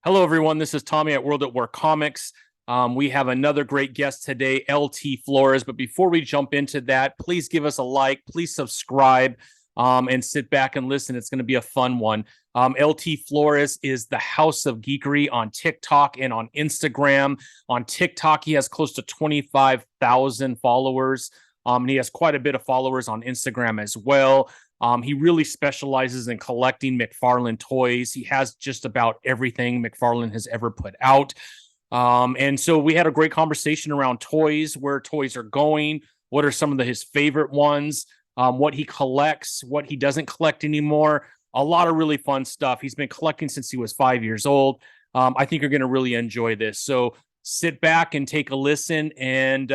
Hello, everyone. This is Tommy at World at War Comics. We have another great guest today, LT Flores. But before we jump into that, please give us a like, please subscribe, and sit back and listen. It's going to be a fun one. LT Flores is the House of Geekery on TikTok and on Instagram. On TikTok, he has close to 25,000 followers. And he has quite a bit of followers on Instagram as well. He really specializes in collecting McFarlane toys. He has just about everything McFarlane has ever put out. And so we had a great conversation around toys, where toys are going, what are some of his favorite ones, what he collects, what he doesn't collect anymore. A lot of really fun stuff. He's been collecting since he was 5 years old. I think you're going to really enjoy this. So sit back and take a listen. And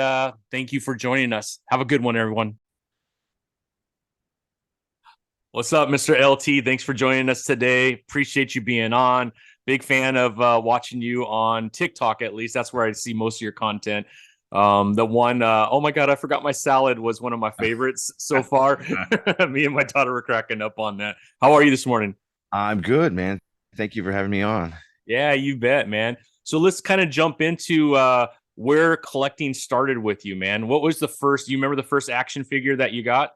thank you for joining us. Have a good one, everyone. What's up, Mr. LT? Thanks for joining us today. Appreciate you being on. Big fan of watching you on TikTok, at least. That's where I see most of your content. The one, oh my God, I forgot my salad was one of my favorites so far. Me and my daughter were cracking up on that. How are you this morning? I'm good, man. Thank you for having me on. Yeah, you bet, man. So let's kind of jump into where collecting started with you, man. What was the first, you remember the first action figure that you got?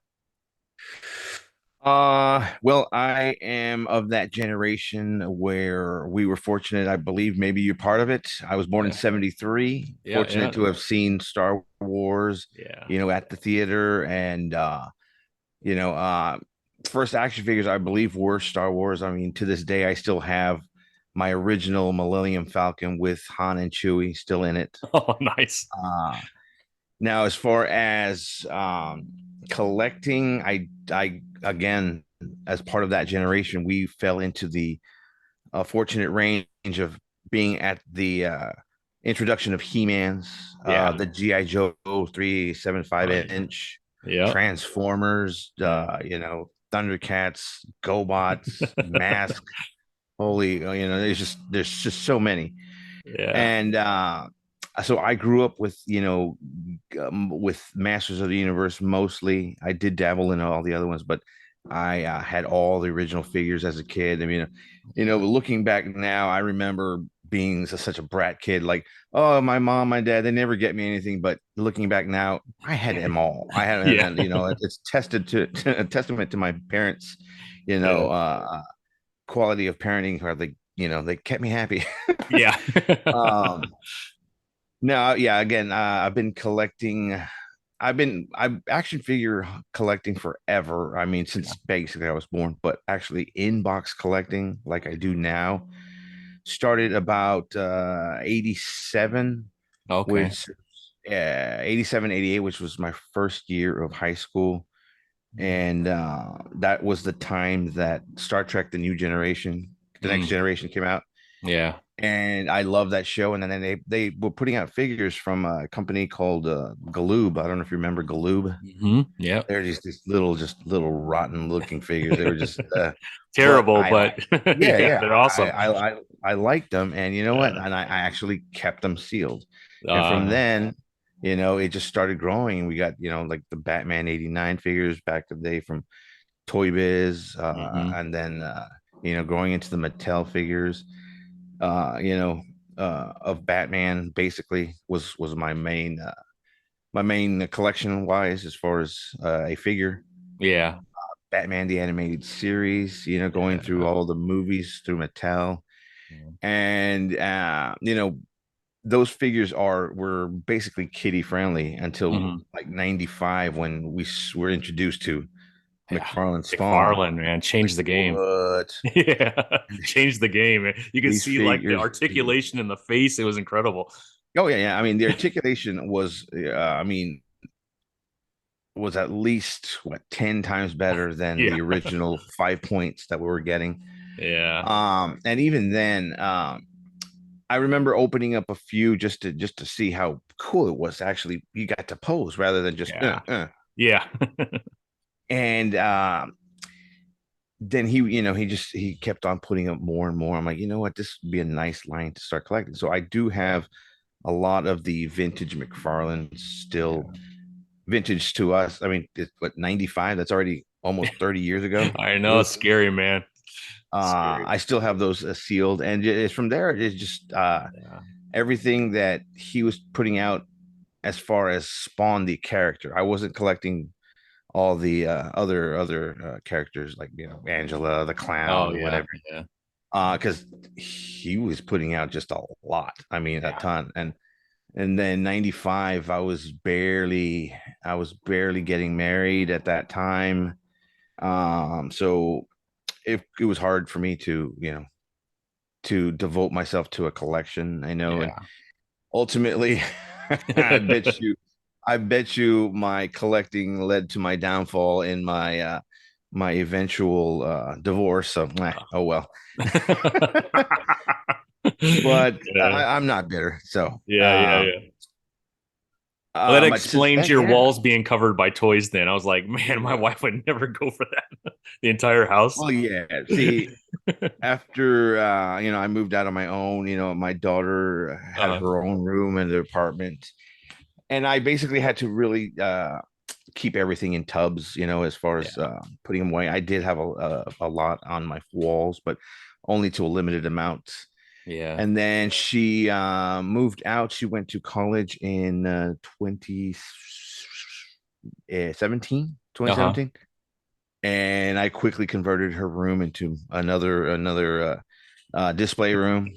Well, I am of that generation where we were fortunate. I believe maybe you're part of it. I was born in Yeah, 73, yeah, yeah, fortunate to have seen Star Wars, yeah. at the theater and you know, uh first action figures I believe were Star Wars. I mean, to this day I still have my original Millennium Falcon with Han and Chewie still in it. Oh, nice. Uh Now, as far as collecting, I again, as part of that generation, we fell into the fortunate range of being at the introduction of He-Man's, Yeah. the GI Joe 375 Oh, yeah. inch, Yeah. Transformers, Thundercats, GoBots, Mask. Holy, there's just so many. Yeah. And so I grew up with with Masters of the Universe mostly. I did dabble in all the other ones, but I had all the original figures as a kid. I mean, looking back now, I remember being such a brat kid. Like, oh, my mom, my dad, they never get me anything. But looking back now, I had them all. I had, Yeah. and it's tested to a testament to my parents. You Yeah. know, quality of parenting, or they kept me happy. Yeah. um no, yeah, again, I've been collecting. I've action figure collecting forever. I mean, Yeah. since basically I was born, but actually in-box collecting like I do now started about 87, Okay. which 87, 88, which was my first year of high school. And that was the time that Star Trek: The New Generation, The Next Mm. Generation came out, Yeah. and I love that show. And then they were putting out figures from a company called Galoob. I don't know if you remember Galoob. Yeah. They're just little rotten looking figures. They were just, but Terrible, but yeah, yeah, yeah, they're awesome. I liked them, and you know what? Yeah. And I actually kept them sealed. And from Uh, then, it just started growing. We got, like the Batman '89 figures back in the day from Toy Biz, mhm. and then growing into the Mattel figures, uh, you know, of Batman basically was my main collection wise as far as a figure. Yeah. Batman the animated series, going through Yeah. all the movies through Mattel, Yeah. and those figures were basically kiddie friendly until Mhm. like '95 when we were introduced to Yeah. McFarlane Spawn. McFarlane, man, Like, changed the game. what? Yeah. Changed the game. You could These see like the figures. articulation in the face. It was incredible. Oh yeah, yeah. I mean, the articulation was, was at least what 10 times better than Yeah. the original 5 points that we were getting. Yeah. And even then, I remember opening up a few just to see how cool it was. Actually, you got to pose rather than just Yeah. Yeah. and then he kept on putting up more and more. I'm like, you know what, this would be a nice line to start collecting. So I do have a lot of the vintage McFarlane still. Yeah. Vintage to us. I mean, it's what, '95? That's already almost 30 years ago. I know, it's scary, man. I still have those sealed, and it's from there. It's just Yeah. everything that he was putting out as far as Spawn the character. I wasn't collecting all the other characters like Angela the Oh clown, yeah. whatever. Yeah. Because he was putting out just a lot. I mean, a Yeah. ton. And then 95, I was barely getting married at that time. So it was hard for me to, to devote myself to a collection, I know. And Yeah. ultimately, I bet you, I bet you my collecting led to my downfall in my eventual divorce. So, oh well. But Yeah. I'm not bitter. So, Yeah. Yeah. Yeah. Well, that but since explains then, your yeah. walls being covered by toys then. I was like, man, my wife would never go for that. The entire house. Well, yeah. See, after I moved out on my own. My daughter had uh, her own room in the apartment, and I basically had to really keep everything in tubs. As far as yeah. putting them away. I did have a lot on my walls, but only to a limited amount. Yeah. And then she moved out. She went to college in 2017, Uh-huh. 2017. And I quickly converted her room into another display room.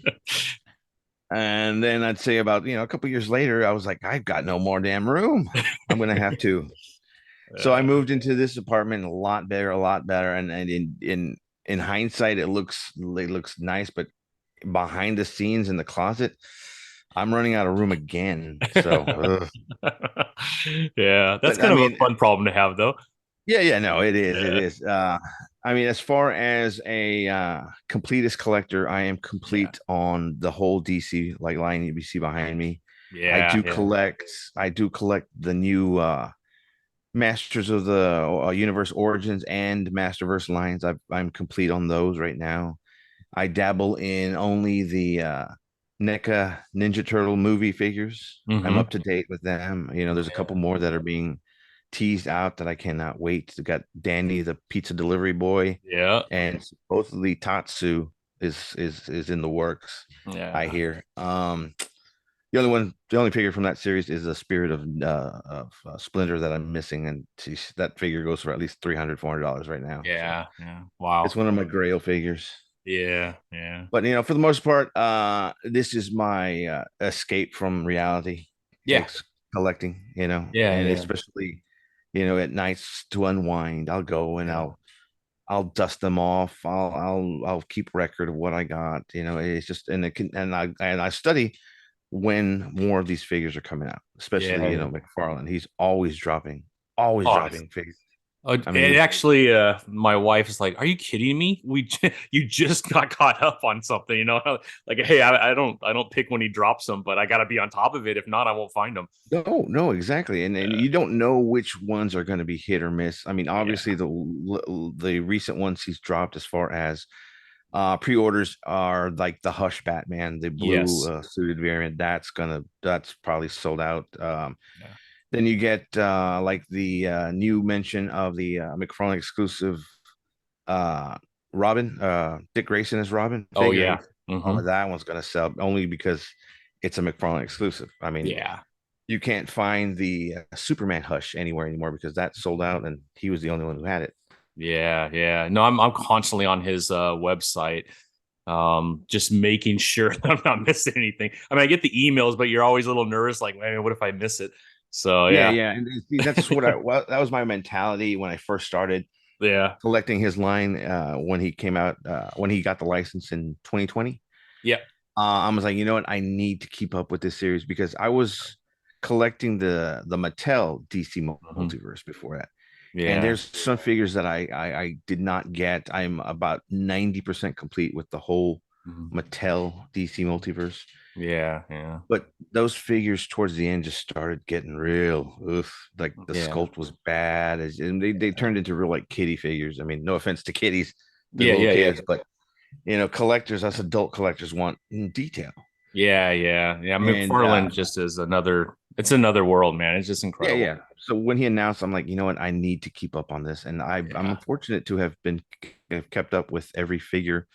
And then I'd say about a couple years later, I was like, I've got no more damn room. I'm gonna have to. So I Yeah. moved into this apartment, a lot better, a lot better. And in hindsight, it looks nice, but behind the scenes in the closet, I'm running out of room again. So, Yeah, that's but kind I of a mean, fun problem to have though. yeah, yeah, no, it is, it Yeah. is. I mean, as far as a completist collector, I am Yeah. complete on the whole DC like line you see behind me. I Yeah. do Yeah. collect, I do collect the new Masters of the Universe Origins and Masterverse lines. I'm complete on those right now. I dabble in only the NECA Ninja Turtle movie figures. I'm Hmm. up to date with them. There's a couple more that are being teased out that I cannot wait. We got Danny the pizza delivery boy, Yeah. and supposedly Tatsu is in the works. I Yeah. hear. The only figure from that series is the Spirit of Splinter that I'm missing, and that figure goes for at least $300, $400 right now. So Yeah. Yeah. it's Wow. one of my Grail figures. Yeah. Yeah. But for the most part, this is my escape from reality. Yeah. It's collecting, Yeah. and Yeah. especially, at nights to unwind. I'll go and Yeah. I'll dust them off. I'll keep record of what I got. It's just and it can and I study when more of these figures are coming out, especially Yeah. McFarlane. He's always Oh, dropping figures. I mean, it actually, my wife is like, "Are you kidding me? You just got caught up on something, you know? Like, hey, I don't pick when he drops them, but I got to be on top of it. If not, I won't find them." no, no, exactly. And Yeah, you don't know which ones are going to be hit or miss. I mean, yeah, obviously the recent ones he's dropped as far as pre-orders are like the Hush Batman, the blue yes, suited variant. That's probably sold out. yeah, Then you get like the new mention of the McFarlane exclusive uh Robin, Dick Grayson as Robin oh figure. yeah, Oh, hmm, that one's gonna sell only because it's a McFarlane exclusive. I mean, yeah, you can't find the Superman Hush anywhere anymore because that's sold out, and he was the only one who had it. yeah, yeah. No, I'm constantly on his website, just making sure that I'm not missing anything. I mean, I get the emails, but you're always a little nervous, like, man, what if I miss it? So Yeah, yeah, yeah, and see, that's well, that was my mentality when I first started yeah, collecting his line when he came out when he got the license in 2020. yeah, I was like, you know what? I need to keep up with this series because I was collecting the Mattel DC hmm, multiverse before that. And yeah, there's some figures that I did not get. I'm about 90% complete with the whole mhm, Mattel DC multiverse. yeah, yeah, But those figures towards the end just started getting real. Oof, like the yeah. sculpt was bad, and they turned into real like kitty figures. I mean, no offense to kitties, the Yeah, little yeah, yeah, kids, but collectors, us adult collectors want detail. yeah, yeah, yeah. And McFarland just is another. It's another world, man. It's just Yeah, incredible. yeah. So when he announced, I'm like, you know what? I need to keep up on this, and I'm Yeah. fortunate to have been have kept up with every figure.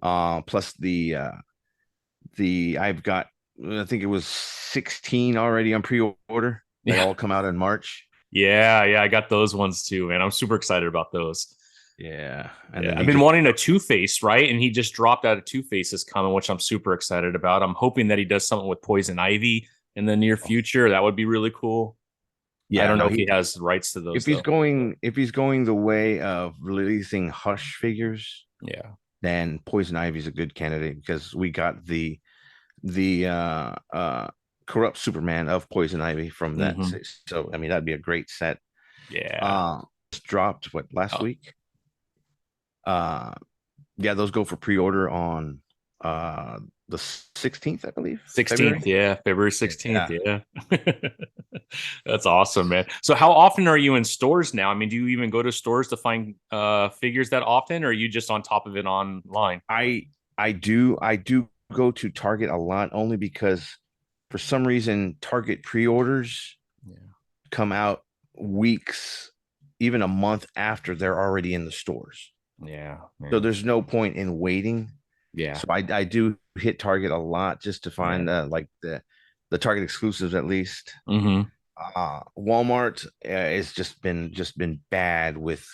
Plus the I've got I think it was 16 already on pre-order that Yeah. all come out in March. Yeah. Yeah. I got those ones too, man. I'm super excited about those. Yeah, and Yeah. then I've he been just wanting a Two Face, right? And he just dropped out of Two Faces coming, which I'm super excited about. I'm hoping that he does something with Poison Ivy in the near future. That would be really cool. I yeah, don't know no, if he he has rights to those if he's though. going if he's going the way of releasing Hush figures, Yeah. then Poison Ivy is a good candidate because we got the corrupt Superman of Poison Ivy from that. Hmm. So I mean that'd be a great set. Yeah. Uh just dropped what last Oh, week. Uh yeah, those go for pre-order on uh the 16th, I believe, 16th. February. Yeah. February 16th. Yeah. Yeah. That's awesome, man. So how often are you in stores now? I mean, do you even go to stores to find figures that often, or are you just on top of it online? I I do go to Target a lot only because for some reason Target pre-orders Yeah. come out weeks, even a month after they're already in the stores. Yeah, So man. there's no point in waiting. Yeah. So I do hit Target a lot just to Yeah. find like the Target exclusives at least. Hmm. Walmart has just been bad with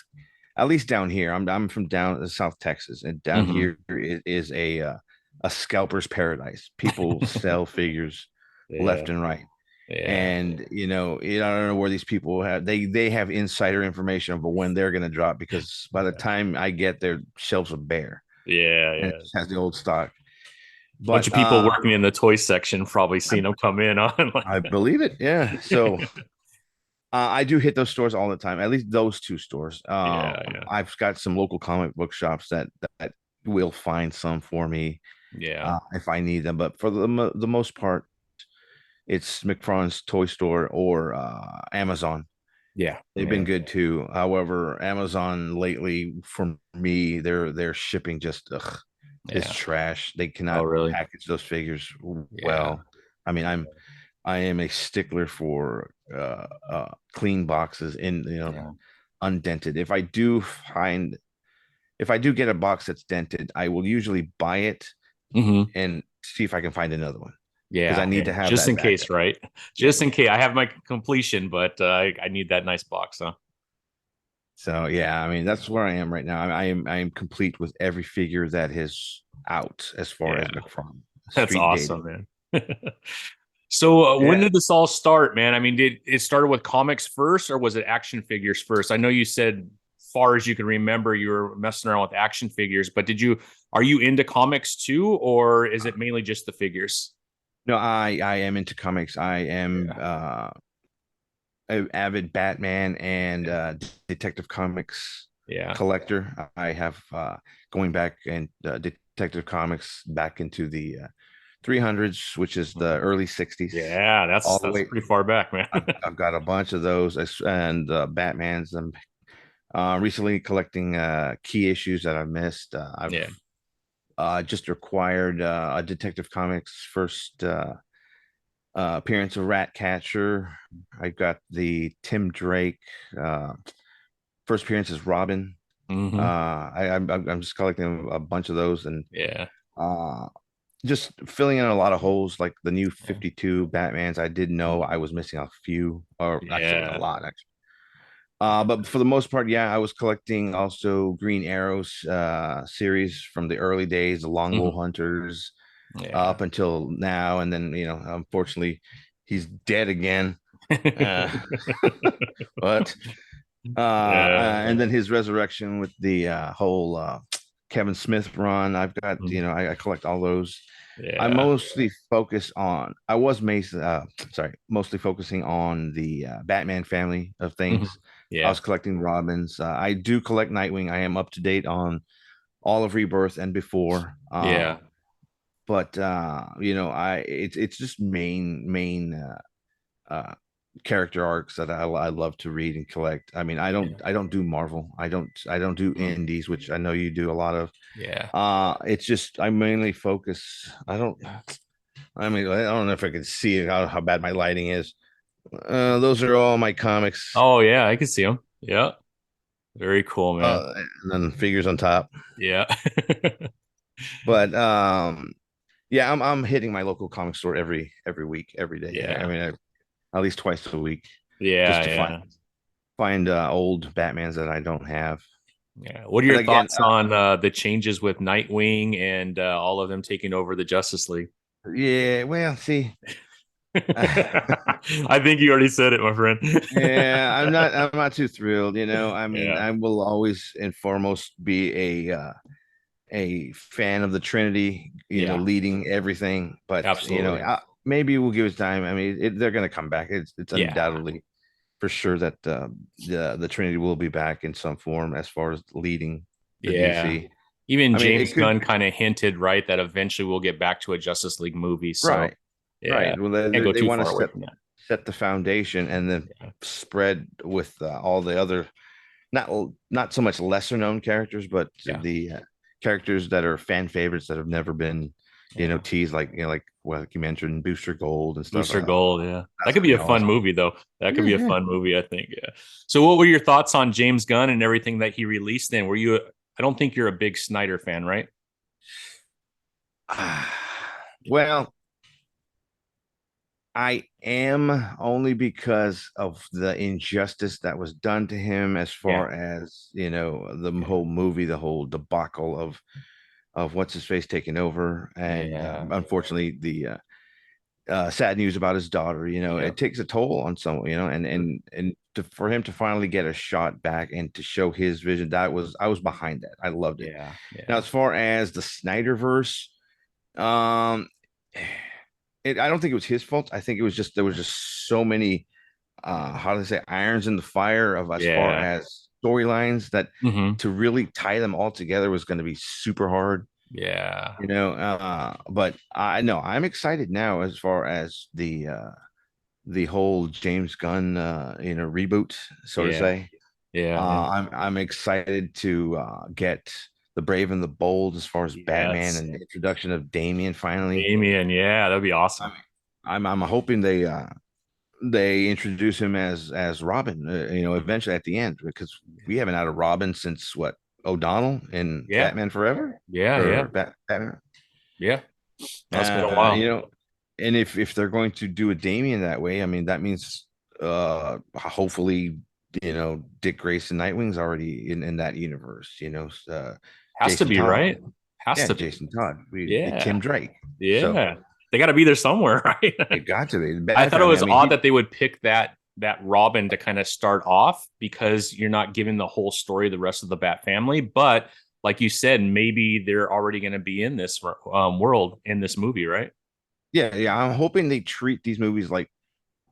at least down here. I'm from down South Texas, and down Hmm. here is a scalper's paradise. People sell figures left Yeah. and right. Yeah. And I don't know where these people have they have insider information about when they're going to drop because by the Yeah. time I get there, shelves are bare Yeah. and it Yeah. just has the old stock. Bunch But of people working in the toy section probably I, seen them come in on like I believe it. Yeah. So I do hit those stores all the time, at least those two stores. yeah, yeah, I've got some local comic book shops that will find some for me yeah, if I need them. But for the most part, it's McFarlane's Toy Store or Amazon. yeah, They've been yeah, good too. However, Amazon lately, for me, their shipping just is yeah. trash. They Oh, cannot really? package those figures Yeah, well. I mean, I am a stickler for clean boxes in yeah. undented. If I do get a box that's dented, I will usually buy it Hmm. and see if I can find another one because I Yeah, need yeah. to have Just that in backup. case, right? Yeah. Just in case. I have my completion, but I need that nice box, huh? So yeah, I mean that's where I am right now. I am complete with every figure that is out as far Yeah, as McFarlane that's street dated. awesome, man. So when Yeah. did this all start, man? I mean, did it started with comics first, or was it action figures first? I know you said, far as you can remember, you were messing around with action figures, but are you into comics too, or is it mainly just the figures? No, I am into comics. I am Yeah, an avid Batman and yeah, Detective Comics yeah. collector. I have going back and Detective Comics back into the 300s, which is the Mhm. early 60s, Yeah, all the that's way. pretty far back, man. I've got a bunch of those and Batman's. Recently collecting key issues that I've missed. I've Yeah. just acquired a Detective Comics first appearance of Ratcatcher. I got the Tim Drake first appearance as Robin. Hmm. I'm just collecting a bunch of those and Yeah. uh, just filling in a lot of holes, like the new Yeah. 52 Batmans. I did know I was missing a few, or actually it was a Yeah. lot. But for the most part, yeah, I was collecting also Green Arrows series from the early days, the Longbow Hmm. Hunters, Yeah. up until now, and then unfortunately, he's dead again. Uh, but and Yeah. then his resurrection with the whole Kevin Smith run. I've got Mhm. I collect all those. I Yeah. mostly focus on. I was mostly focusing on the Batman family of Mhm. things. I Yeah. was collecting Robins. I do collect Nightwing. I am up to date on all of Rebirth and before. Yeah. But it's just uh, character arcs that I love to read and collect. I mean, Yeah. I don't do Marvel. I don't do Mhm. indies, which I know you do a lot of. Yeah. It's just I mainly focus. I mean, I don't know if I can see how bad my lighting is. Those are all my comics. Oh yeah, I can see them. Yeah, very cool, man. And then figures on top. Yeah. But yeah, I'm hitting my local comic store every week, every day. I Yeah. mean, at least twice a week, Yeah, just to find yeah. find old Batmans that I don't have. Yeah. What are And your again, thoughts on the changes with Nightwing and all of them taking over the Justice League? yeah, well, see, I think you already said it, my friend. yeah, I'm not too thrilled. I mean, Yeah. I will always and foremost be a fan of the Trinity, Yeah. leading everything. But Absolutely. maybe we'll give it time. I mean, they're going to come back. It's Yeah. undoubtedly for sure that the Trinity will be back in some form as far as leading the Yeah. DC. Even I mean, James it could Gunn kind of hinted, right, that eventually we'll get back to a Justice League movie. So, right, yeah, right. Well, can't go they too want to far away set from that. set the foundation and then Yeah. spread with all the other not so much lesser known characters, but Yeah. the characters that are fan favorites that have never been, Yeah. teased, like like you mentioned, Booster Gold and stuff. Booster Gold, yeah. That That's could gonna be be a fun awesome. movie though. That could Yeah, be a yeah. fun movie, I think. Yeah. So what were your thoughts on James Gunn and everything that he released then? I don't think you're a big Snyder fan, right? Well, I am only because of the injustice that was done to him as Yeah. far as, the Yeah. whole movie, the whole debacle of what's his face taking over. And Yeah. unfortunately, the sad news about his daughter, Yeah. it takes a toll on someone, and for him to finally get a shot back and to show his vision, I was behind that. I loved it. Yeah. Now, Yeah. as far as the Snyderverse, um, I don't think it was his fault. I think it was just there was just so many how do I say irons in the fire of as far Yeah. as storylines that Hmm. to really tie them all together was going to be super hard. Yeah. But I know I'm excited now as far as the whole James Gunn reboot, so to Yeah. say. Yeah. Yeah. I'm excited to get the Brave and the Bold as far as Batman Yes. and the introduction of Damian finally. Damien. Yeah. That'd be I awesome. mean, I'm hoping they introduce him as Robin, eventually at the end, because we haven't had a Robin since what, O'Donnell in Yeah. Batman Forever Yeah. Yeah. or Batman. Yeah. That's been a Uh, while. you know, and if they're going to do a Damien that way, I mean that means hopefully Dick Grayson Nightwing's already in that universe. Has to Jason be, Todd, right? Has yeah, to be. Jason Todd, Yeah. Tim Drake. So Yeah. They got to be there somewhere, right? it got to be the I Bat thought it Family. was I mean, odd that they would pick that Robin to kind of start off because you're not giving the whole story of the rest of the Bat family. But like you said, maybe they're already going to be in this world in this movie, right? yeah, yeah. I'm hoping they treat these movies like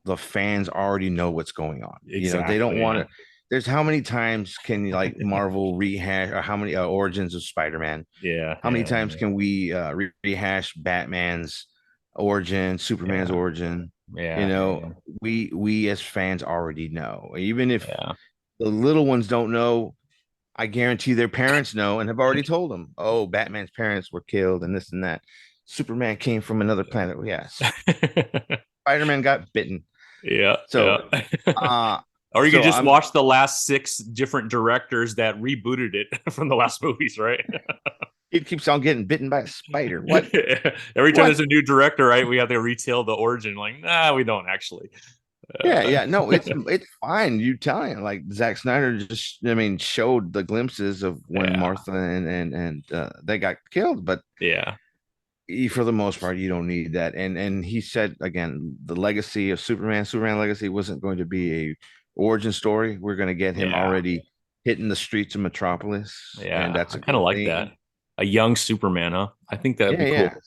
the fans already know what's going on. They don't Exactly. want Yeah. to. There's how many times can like Marvel rehash, or how many origins of Spider-Man? Yeah. How many Yeah. times can we rehash Batman's origin, Superman's Yeah. origin? You Yeah. know, Yeah. we as fans already know. Even if Yeah. the little ones don't know, I guarantee their parents know and have already told them, "Oh, Batman's parents were killed and this and that. Superman came from another planet." Yes, Spider-Man got bitten. Yeah. So, Yeah. uh, Or you could so just I'm watch the last six different directors that rebooted it from the last movies, right? it keeps on getting bitten by a spider. What? Every time What? there's a new director, right, we have to retell the origin. Like, nah, we don't actually. Yeah, Uh, yeah. No, it's fine. You telling like Zack Snyder just, I mean, showed the glimpses of when yeah, Martha and they got killed, but yeah, for the most part, you don't need that. And he said again, the legacy of Superman legacy wasn't going to be a origin story. We're going to get him yeah, already hitting the streets of Metropolis, and yeah. that's I a kind good of like that. thing. A young Superman, huh? I think that'd Yeah, be yeah. cool.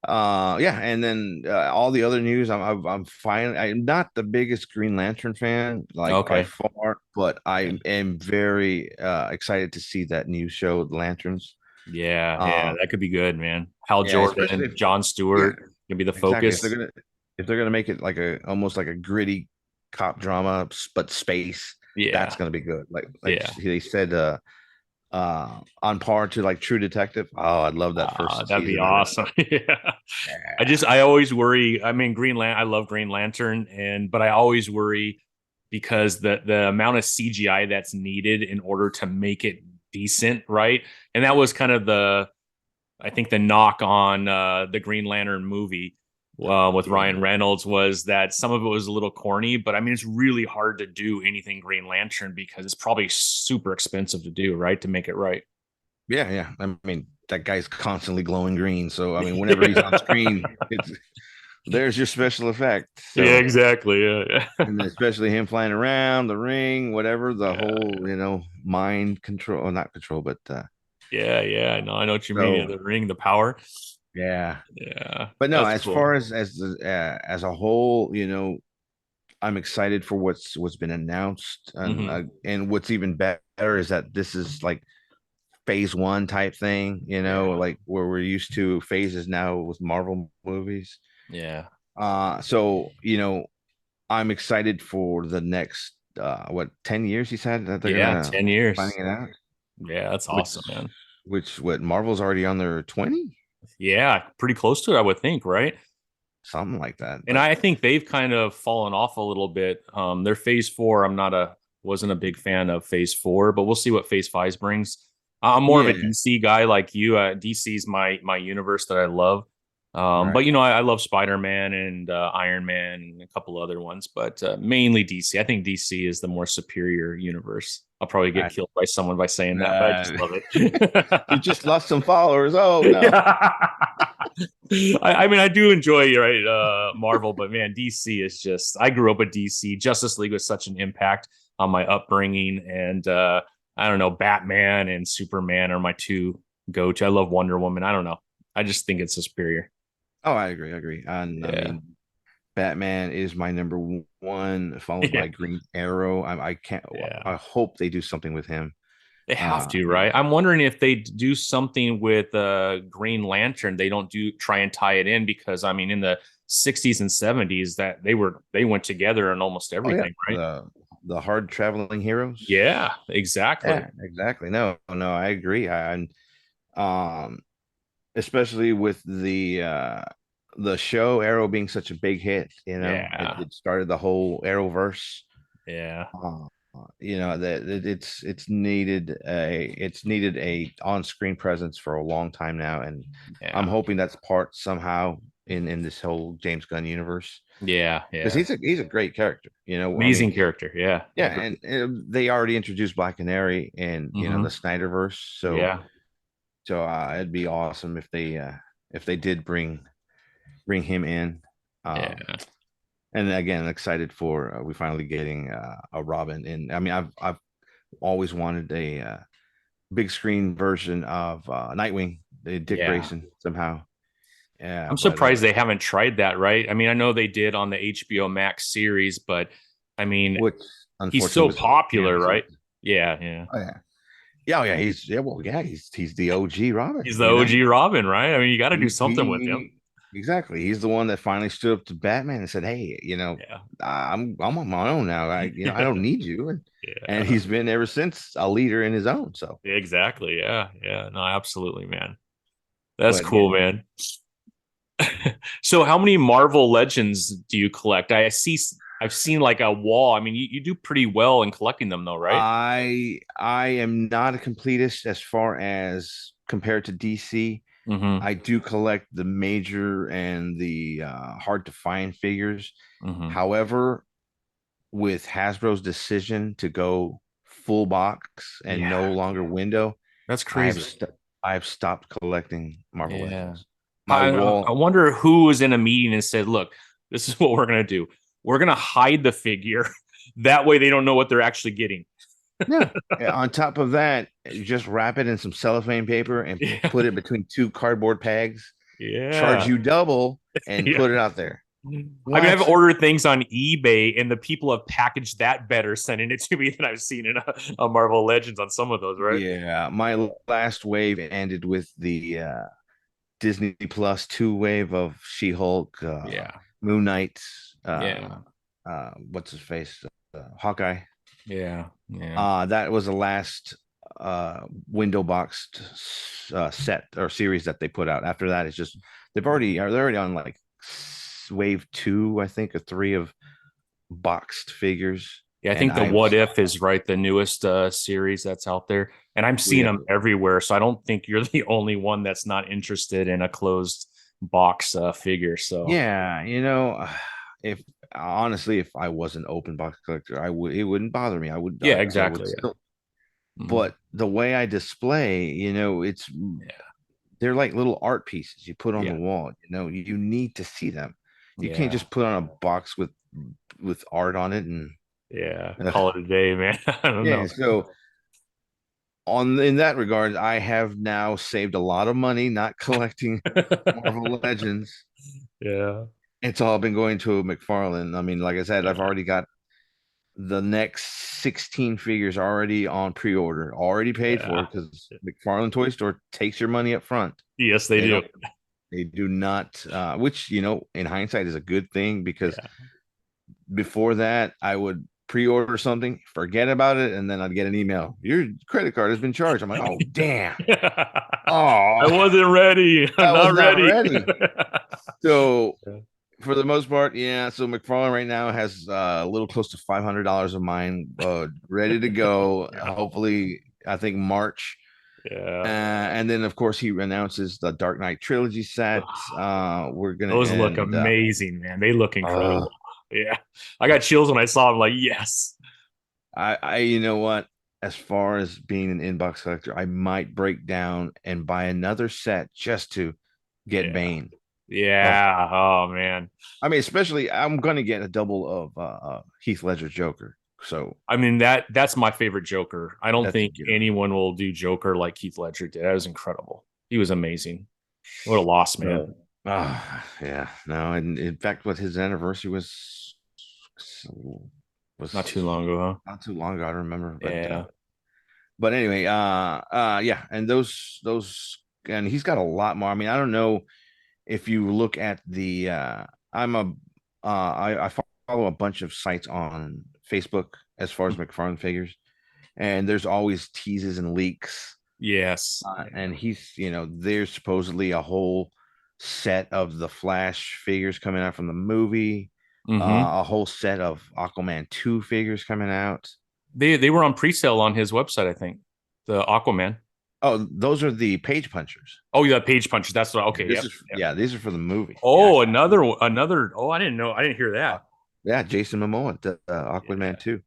Yeah, and then all the other news, I'm fine. I'm not the biggest Green Lantern fan, like by Okay. far, but I am very excited to see that new show, The Lanterns. Yeah, yeah, uh that could be good, man. Hal yeah, especially Jordan, if, John yeah, Stewart gonna be the exactly, focus. if they're gonna make it like a almost like a gritty cop drama, but space, that's Yeah, gonna be good. Like yeah, they said, on par to like True Detective. Oh, I'd love that first That'd be season of it. awesome. Yeah. Yeah. I always worry. I mean, I love Green Lantern, but I always worry because the amount of CGI that's needed in order to make it decent, right? And that was kind of I think the knock on the Green Lantern movie with Yeah. Ryan Reynolds was that some of it was a little corny, but I mean, it's really hard to do anything Green Lantern because it's probably super expensive to do, right? To make it right. Yeah, yeah. I mean, that guy's constantly glowing green. So I mean, whenever he's on screen, it's there's your special effect. Yeah, So exactly. Yeah, and especially him flying around the ring, whatever, the yeah, whole, mind control, or not control, but yeah. No, I know what you mean. Yeah, so the ring, the power. yeah. Yeah, But no, that's as far cool. as a whole, I'm excited for what's been announced, Hmm. and what's even better is that this is like phase one type thing, Yeah, like where we're used to phases now with Marvel movies. yeah, So I'm excited for the next what 10 years he said that they're yeah. gonna 10 years. planning it out, Yeah, that's which awesome, man. what Marvel's already on their 20, Yeah, pretty close to it, I would think, right? something like that. And But I think they've kind of fallen off a little bit. Their phase four, I'm not a wasn't a big fan of phase four, but we'll see what phase five brings. I'm more of a yeah, DC guy like you. DC's my universe that I love. right. But I love Spider-Man and Iron Man and a couple other ones, but mainly DC. I think DC is the more superior universe. I'll probably get I, killed by someone by saying that, but I just uh, love it. you just lost some followers. Oh no. Yeah. I mean, I do enjoy right Marvel, but man, DC is just. I grew up with DC. Justice League was such an impact on my upbringing, and I don't know, Batman and Superman are my two go-to. I love Wonder Woman. I don't know. I just think it's superior. Oh, I agree. I agree. And I Yeah, mean, Batman is my number one, followed yeah, by Green Arrow. I can't. yeah. I hope they do something with him. They have to, You right? know, I'm wondering if they do something with Green Lantern. They don't do try and tie it in because I mean, in the 60s and 70s, that they went together in almost oh yeah, everything, right? the hard traveling heroes. Yeah, exactly. Yeah, exactly. No, no, I agree. And um, especially with the show Arrow being such a big hit, Yeah, it started the whole Arrowverse. yeah, That it's needed a on-screen presence for a long time now, and I'm yeah, hoping that's part somehow in this whole James Gunn universe, yeah, because yeah. he's a great character. I mean, Amazing character. Yeah, I yeah, agree. and they already introduced Black Canary in the Hmm. Snyderverse, so Yeah, it'd be awesome if they did bring him in. Um, yeah, and again, excited for we finally getting a Robin. And I mean, I've always wanted a big screen version of Nightwing, the Dick yeah. Grayson somehow. Yeah, I'm but surprised they haven't tried that, right? I mean, I know they did on the HBO Max series, but I mean, which he's unfortunately so was popular, canceled. right? Yeah, yeah. Oh yeah, yeah, oh, yeah. He's the OG Robin. He's the OG Robin, right? I mean, you got to do something with him. He exactly. He's the one that finally stood up to Batman and said, "Hey, Yeah, I'm on my own now. I don't need you." And yeah. he's been ever since a leader in his own. So, Exactly. Yeah. Yeah. No, absolutely, man. That's but yeah, cool, man. So how many Marvel Legends do you collect? I've seen like a wall. I mean, you do pretty well in collecting them though, right? I am not a completist as far as compared to DC. Mm-hmm. I do collect the major and the hard to find figures. Mm-hmm. However, with Hasbro's decision to go full box and no Yeah. longer window, That's I have crazy. I have stopped collecting Marvel Yeah. Legends. My I wall, wonder who was in a meeting and said, look, this is what we're gonna do. We're gonna hide the figure. That way they don't know what they're actually getting. yeah. On top of that, you just wrap it in some cellophane paper and Yeah. put it between two cardboard pegs, charge Yeah. you double, and Yeah. put it out there. I mean, I've What? ordered things on eBay, and the people have packaged that better, sending it to me than I've seen in a Marvel Legends on some of those, right? Yeah, my last wave ended with the Disney Plus two wave of She-Hulk, Yeah, Moon Knight, uh, yeah, what's his face, Hawkeye. yeah, yeah. That was the last window boxed set or series that they put out. After that, it's just they're already on like wave two, I think, or three of boxed figures. Yeah, I And think the I've What If is right, the newest series that's out there. And I'm seeing we them everywhere. So I don't think you're the only one that's not interested in a closed box figure. So yeah, if honestly, if I was an open box collector, I would it wouldn't bother me. yeah, I would exactly. still, Yeah. but the way I display, it's Yeah. they're like little art pieces you put on the Yeah. wall. You need to see them. You can't Yeah. just put on a box with art on it and Yeah. Call it a day, man. I don't yeah. know. So on in that regard, I have now saved a lot of money not collecting Marvel Legends. Yeah. It's all been going to McFarlane. I mean, like I said, I've Yeah. already got the next 16 figures already on pre-order, already paid for Yeah. because McFarlane Toy Store takes your money up front. Yes, they They do. don't, they do not, which, in hindsight is a good thing because Yeah. before that, I would pre-order something, forget about it, and then I'd get an email. Your credit card has been charged. I'm like, oh, damn. I Oh, wasn't ready. I'm I was not not ready. ready. So for the most part, yeah. So McFarlane right now has a little close to $500 of mine ready to go. Yeah. Hopefully, I think March. Yeah. And then, of course, he announces the Dark Knight trilogy set. We're gonna Those look end. amazing, man. They look Uh, incredible. Yeah. I got chills when I saw them, like, yes. you know what? As far as being an inbox collector, I might break down and buy another set just to get Yeah. Bane. Oh, Yeah. Oh man. I mean, especially I'm gonna get a double of Heath Ledger Joker. So I mean, that's my favorite Joker. I don't that's think anyone will do Joker like Heath Ledger did. That was incredible. He was amazing. What a loss, man. so. Yeah, no, and in fact, what his anniversary Not was too long ago, huh? not too long ago. I don't remember, Yeah. but anyway, yeah, and those, and he's got a lot more. I mean, I don't know if you look at the, I'm a, I follow a bunch of sites on Facebook as far as McFarlane figures, and there's always teases and leaks. Yes. And there's supposedly a whole set of the Flash figures coming out from the movie, Mm-hmm. a whole set of Aquaman 2 figures coming out. They were on pre-sale on his website, I think. The Aquaman. Oh, those are the page punchers. Oh, yeah, Page Punches. That's what. Okay. Yep. Yep. Yeah, these are for the movie. Yeah, Oh, another. Oh, I didn't know. I didn't hear uh, that. yeah, Jason Momoa, the Aquaman Yeah. 2.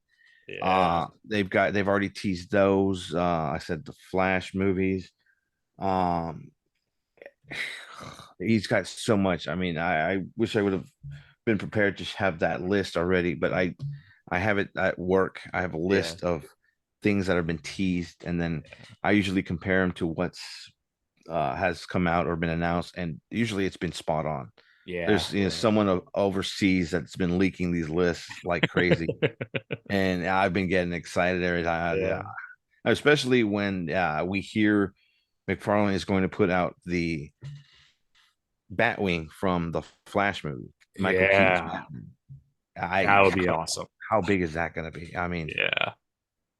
Yeah. They've already teased those. I said the Flash movies. Um, he's got so much. I mean, I wish I would have been prepared to have that list already, but I have it at work. I have a Yeah. list of things that have been teased, and then I usually compare them to what's has come out or been announced, and usually it's been spot on. Yeah. There's someone overseas that's been leaking these lists like crazy, and I've been getting excited every time. Yeah. Especially when we hear McFarlane is going to put out the Batwing from the Flash movie, Michael Keaton's Yeah. Batman. I That would be awesome. how big is that going to be? I mean, Yeah.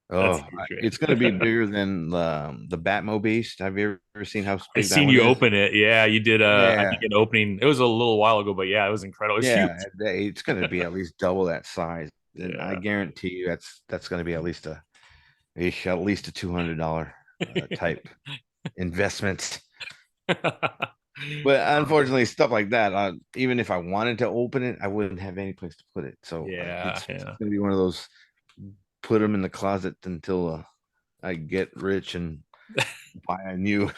That's oh, huge, it's man. going to be bigger than the Batmo Beast. Have you ever seen how I big that seen one you is? open it. Yeah, you did I Yeah, think an opening. It was a little while ago, but yeah, it was incredible. It was huge. yeah, it's going to be at least double that size, and I Yeah. guarantee you that's going to be at least a $200 type investment. But unfortunately, stuff like that, even if I wanted to open it, I wouldn't have any place to put it. So Yeah, it's yeah. going to be one of those put them in the closet until I get rich and buy a new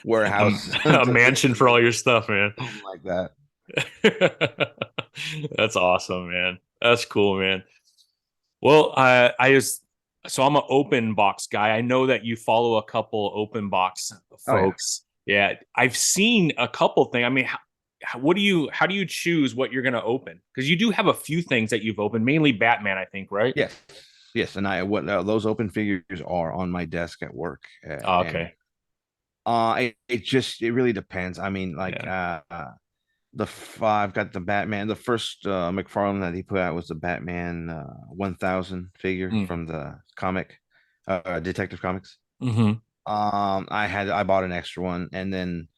warehouse, A mansion for all your stuff, man. something like that. That's awesome, man. That's cool, man. Well, so I'm an open box guy. I know that you follow a couple open box Oh yeah. folks. Yeah, I've seen a couple things. I mean, how do you choose what you're going to open? Because you do have a few things that you've opened, mainly Batman, I think, right? Yes. Yes. And those open figures are on my desk at work. Oh, And okay. it really depends. I mean, like Yeah. I've got the Batman. The first McFarlane that he put out was the Batman 1000 figure Mm. from the comic, Detective Comics. Hmm. I bought an extra one, and then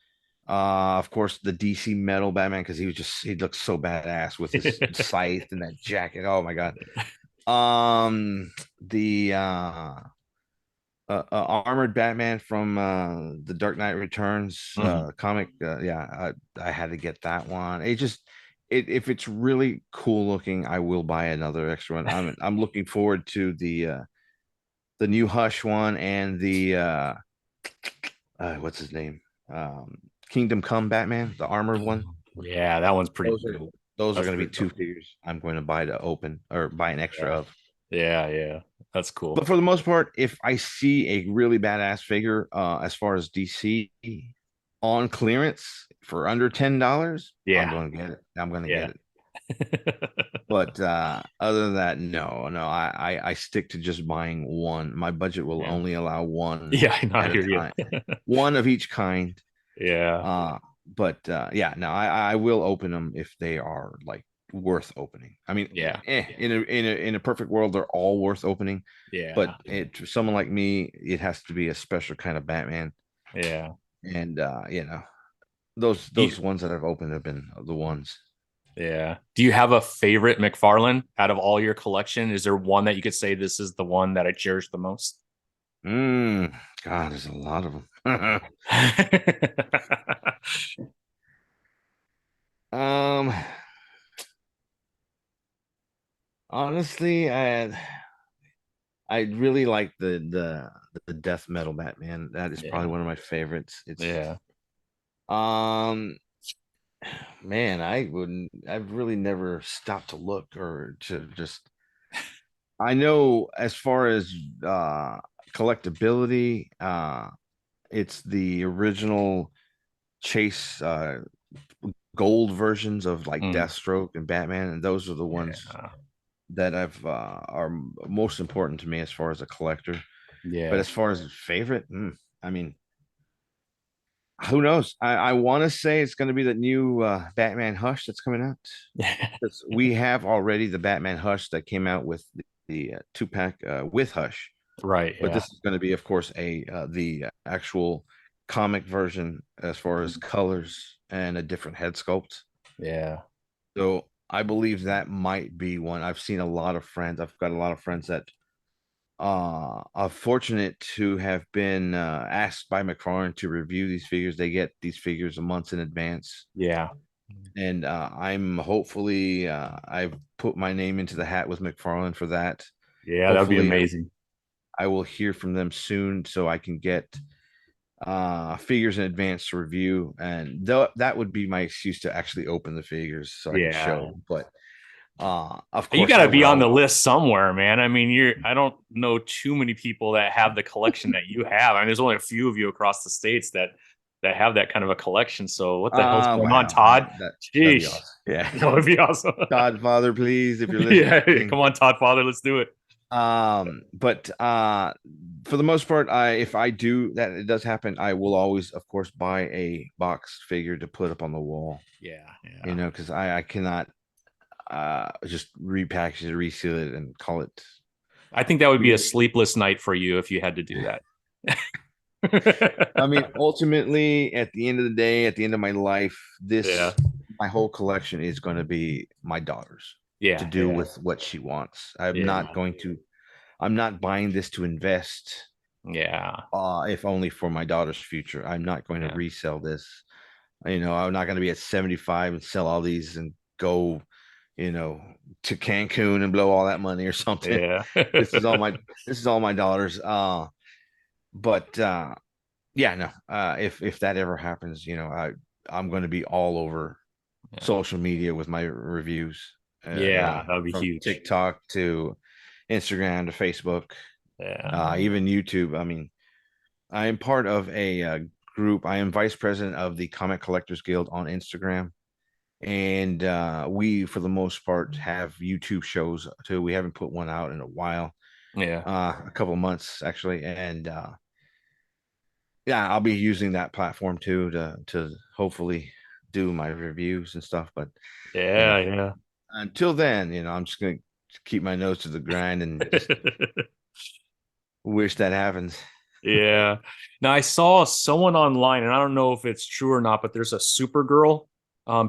of course the DC metal Batman because he looked so badass with his scythe and that jacket. Oh my god. The armored Batman from the Dark Knight Returns Hmm. comic. Yeah, I had to get that one. If it's really cool looking, I will buy another extra one. I'm looking forward to the new Hush one and the what's his name? Kingdom Come Batman, the armored one. Yeah, that one's pretty Those are cool. those are That's going to be pretty two cool. figures I'm going to buy to open or buy an extra Yeah. of. Yeah, yeah. That's cool. But for the most part, if I see a really badass figure, as far as DC on clearance for under $10, I'm Yeah. going to get it. I'm going to get Yeah. it. But other than that, no, I stick to just buying one. My budget will Yeah. only allow one Yeah, I know, I at a hear you. time, one of each kind. Yeah. But yeah, no, I will open them if they are like worth opening. I mean, Yeah. in a perfect world, they're all worth opening. But Yeah. for someone like me, it has to be a special kind of Batman. Yeah. And those Do you, ones that I've opened have been the ones. yeah. Do you have a favorite McFarlane out of all your collection? Is there one that you could say this is the one that I cherish the most? Mm, God, there's a lot of them. um, honestly, I really like the death metal Batman. That is probably Yeah. one of my favorites. It's Yeah. um man, I've really never stopped to look or to just I know as far as collectability, it's the original Chase gold versions of like Mm. Deathstroke and Batman, and those are the ones Yeah. that are most important to me as far as a collector. But Yeah. as far as favorite, I mean, who knows? I want to say it's going to be the new Batman Hush that's coming out. Because we have already the Batman Hush that came out with the two pack with Hush, Right. but Yeah. this is going to be, of course, a the actual comic version as far as colors and a different head sculpt. Yeah. So I believe that might be one. I've seen a lot of friends. I've got a lot of friends that are fortunate to have been asked by McFarlane to review these figures. They get these figures a month in advance, Yeah. and I'm hopefully I've put my name into the hat with McFarlane for that. Yeah. That would be Hopefully, amazing. I will hear from them soon so I can get figures in advance to review, and that would be my excuse to actually open the figures so I can show Yeah. them. But of You course, got to I be would on the always. list somewhere, man. I mean, I don't know too many people that have the collection that you have. I mean, there's only a few of you across the states that have that kind of a collection. So what the hell's going on, Wow, Todd? that'd be Sheesh. awesome. Yeah, That would be awesome. Godfather, please, if you're Yeah. listening. Come on, Todd Father. Let's do it. But for the most part, if I do that, it does happen. I will always, of course, buy a box figure to put up on the wall. Yeah. Yeah. Because I cannot just repackage it, reseal it, and call it. I think that would be a We, sleepless night for you if you had to do that. I mean, ultimately, at the end of the day, at the end of my life, Yeah. my whole collection is going to be my daughter's to Yeah. do Yeah. with what she wants. Yeah. I'm not buying this to invest, Yeah. if only for my daughter's future. I'm not going to Yeah. resell this. I'm not going to be at 75 and sell all these and go, you know, to Cancun and blow all that money or something. Yeah. This is all my this is all my daughter's. But yeah, no. If that ever happens, I'm going to be all over Yeah. social media with my reviews, Yeah. That would be from huge. TikTok to Instagram to Facebook, Yeah. even YouTube. I mean, I am part of a group. I am vice president of the Comic Collectors Guild on Instagram, and we, for the most part, have YouTube shows too. We haven't put one out in a while, Yeah. a couple of months actually, and yeah, I'll be using that platform too to hopefully do my reviews and stuff. But you know, Yeah. Yeah. until then, I'm just gonna keep my nose to the grind and just wish that happens. Yeah. Now I saw someone online, and I don't know if it's true or not, but there's a Supergirl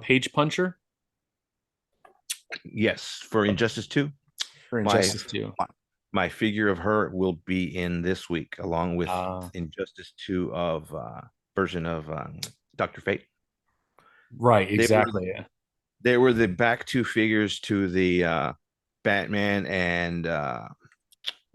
page puncher Yes, for Injustice 2. for My Injustice 2. my figure of her will be in this week, along with Uh, Injustice 2 of version of Dr. Fate. right, They were exactly. Yeah. they were the back two figures to the Batman and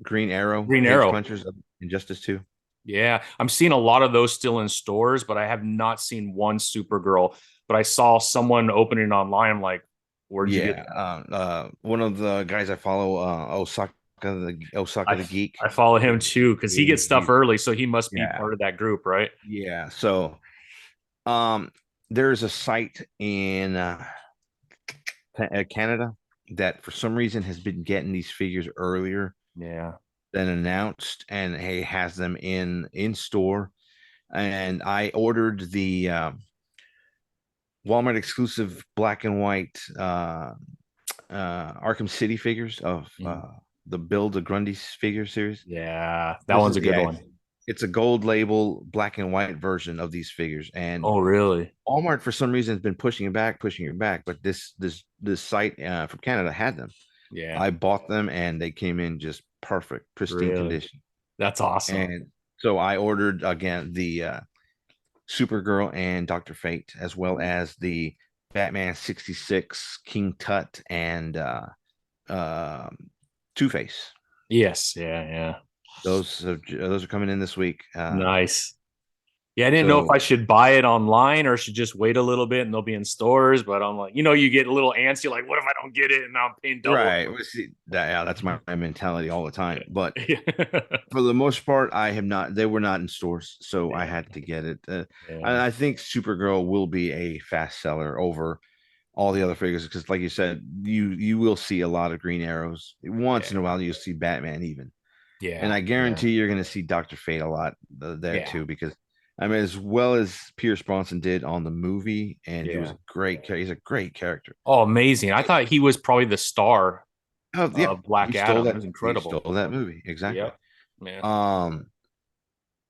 Green Arrow Green page Arrow. punchers of Injustice 2. Yeah, I'm seeing a lot of those still in stores, but I have not seen one Supergirl. But I saw someone opening online. I'm like, where'd you get Yeah, that? one of the guys I follow, Osaka the I Geek. I follow him too because he gets stuff He's early, so he must be yeah, part of that group, right? yeah. So, um, there's a site in Canada that for some reason has been getting these figures earlier Yeah. than announced, and he has them in store. And I ordered the Walmart exclusive black and white Arkham City figures of Mhm. the Build a Grundy figure series. Yeah, that This one's is a good yeah, one. it's a gold label black and white version of these figures, and Oh, really? Walmart for some reason has been pushing it back. But this site from Canada had them. Yeah, I bought them, and they came in just perfect, pristine really. condition. That's awesome. And so I ordered again the Supergirl and Doctor Fate, as well as the Batman 66, King Tut, and Two Face. Yes, yeah, yeah. Those are coming in this week. Nice. Yeah, I didn't know if So I should buy it online or should just wait a little bit and they'll be in stores. But I'm like, you get a little antsy, like, what if I don't get it and I'm paying double? right, well, see, yeah, that's my mentality all the time. But Yeah, for the most part, I have not. They were not in stores, so I yeah, had to get it. And yeah, I think Supergirl will be a fast seller over all the other figures because, like you said, you will see a lot of Green Arrows. Once in a while, you'll see Batman even, and yeah, I yeah, guarantee you're going to see Doctor Fate a lot there yeah, too. Because I mean, as well as Pierce Bronson did on the movie, and he was yeah. a great. He's a great character. Oh, amazing. I thought he was probably the star Oh yeah, of Black he stole Adam. It that. was He incredible. stole that movie exactly. Yep. Yeah. Um,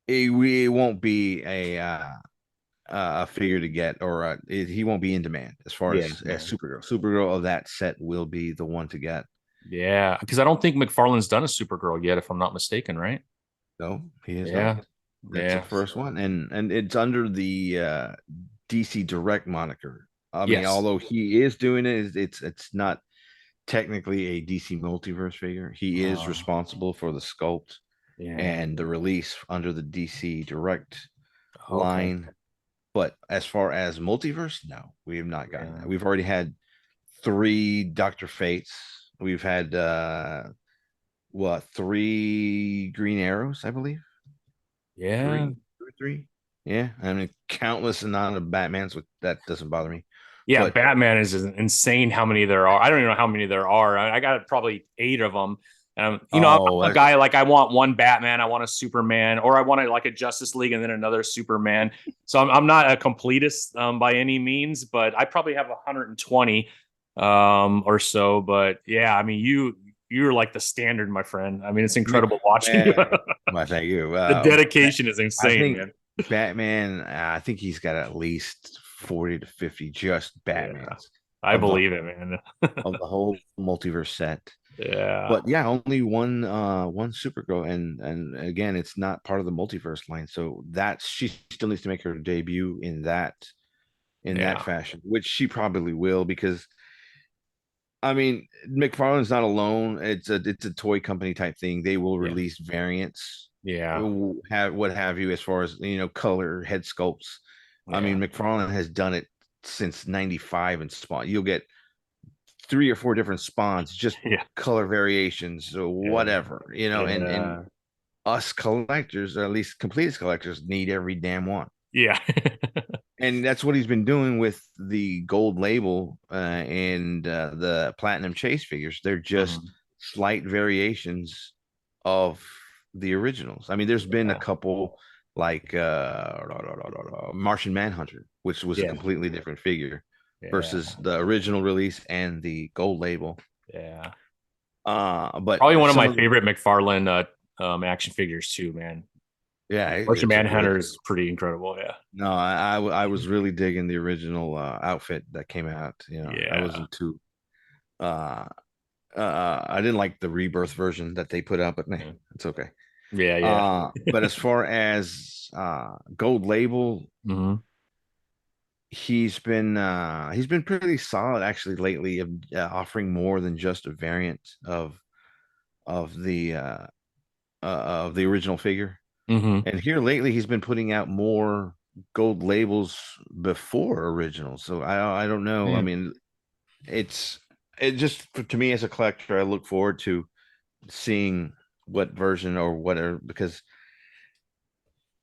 it won't be a figure to get, or he won't be in demand as far Yeah. as Yeah. Supergirl. Supergirl of that set will be the one to get. Yeah. Because I don't think McFarlane's done a Supergirl yet, if I'm not mistaken, right? No, he is not. Yeah. That's the Yeah. first one, and it's under the DC Direct moniker. I mean, Yes. although he is doing it, it's not technically a DC multiverse figure. He is Uh, responsible for the sculpt yeah. and the release under the DC Direct Okay. line. But as far as multiverse, no, we have not gotten that. Yeah. We've already had three Doctor Fates. We've had three Green Arrows, I believe. Yeah. Three, two or three. Yeah, I mean, countless amount of Batmans. With that doesn't bother me. Yeah, But Batman is insane how many there are. I don't even know how many there are. I got probably 8 of them. oh, I'm a guy like I want one Batman, I want a Superman, or I want like a Justice League and then another Superman. So I'm not a completist by any means, but I probably have 120 or so. But yeah, I mean you're like the standard, my friend. I mean it's incredible watching you. Man, well, thank you. The dedication is I insane, think man. Batman. I think he's got at least 40 to 50 just Yeah, Batmans I of the believe it, man. of the whole multiverse set. Yeah, But yeah, only one Supergirl, and again, it's not part of the multiverse line. So that she still needs to make her debut in that yeah, fashion, which she probably will because I mean, McFarlane's not alone. It's a toy company type thing. They will yeah, release variants, yeah, have what have you, as far as color, head sculpts. I yeah, mean, McFarlane has done it since '95 in Spawn. You'll get three or four different spawns, just yeah, color variations or yeah, whatever, and yeah, us collectors, or at least completist collectors, need every damn one. yeah, And that's what he's been doing with the gold label and the platinum chase figures. They're just Mhm. slight variations of the originals. I mean, there's been a Yeah, couple like Martian Manhunter, which was a yeah, completely different figure yeah, versus the original release and the gold label. yeah. But Probably one of some my of the favorite McFarlane action figures too, man. Yeah, Martian it's a great. Manhunter is pretty incredible. Yeah. No, I was really digging the original outfit that came out. You know, I Yeah. wasn't too. Uh, I didn't like the rebirth version that they put out, but man, Yeah. it's okay. Yeah. Yeah. But as far as Gold Label, Hmm. he's been pretty solid actually lately, of offering more than just a variant of the of the original figure. Hmm. And here lately, he's been putting out more gold labels before originals. So I don't know. I Yeah. mean, it's it just to me as a collector, I look forward to seeing what version or whatever, because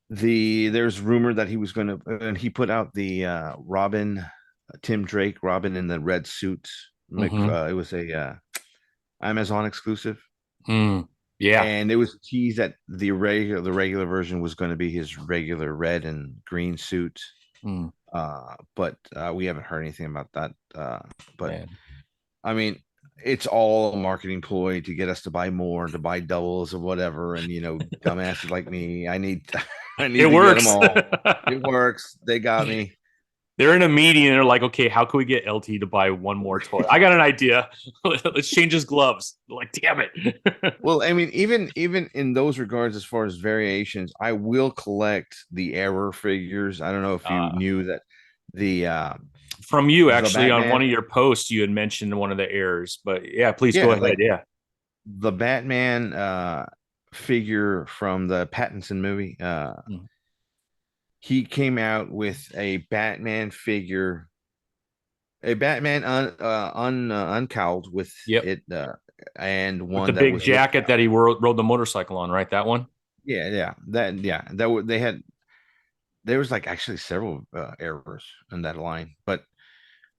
there's rumor that he was going to, and he put out the Robin, Tim Drake Robin in the red suit. Hmm. It was a Amazon exclusive, Mm. Yeah. and it was teased that the regular version was going to be his regular red and green suit. Mm. But we haven't heard anything about that. But Yeah. I mean, it's all a marketing ploy to get us to buy more, to buy doubles or whatever. And dumbasses like me, I need I It need to get them works. all. It works. They got me. They're in a meeting and they're like, okay, how can we get LT to buy one more toy? I got an idea. Let's change his gloves. Like, damn it. Well, I mean, even in those regards, as far as variations, I will collect the error figures. I don't know if you uh, knew that the from you, the actually, on one Batman, of your posts, you had mentioned one of the errors, but yeah, please go yeah, ahead. like Yeah. the Batman figure from the Pattinson movie. Mm. He came out with a Batman figure, a Batman uncowled with Yep. it, and With the one that big was with jacket that he rode the motorcycle on, right? That one? they had. There was like actually several errors in that line, but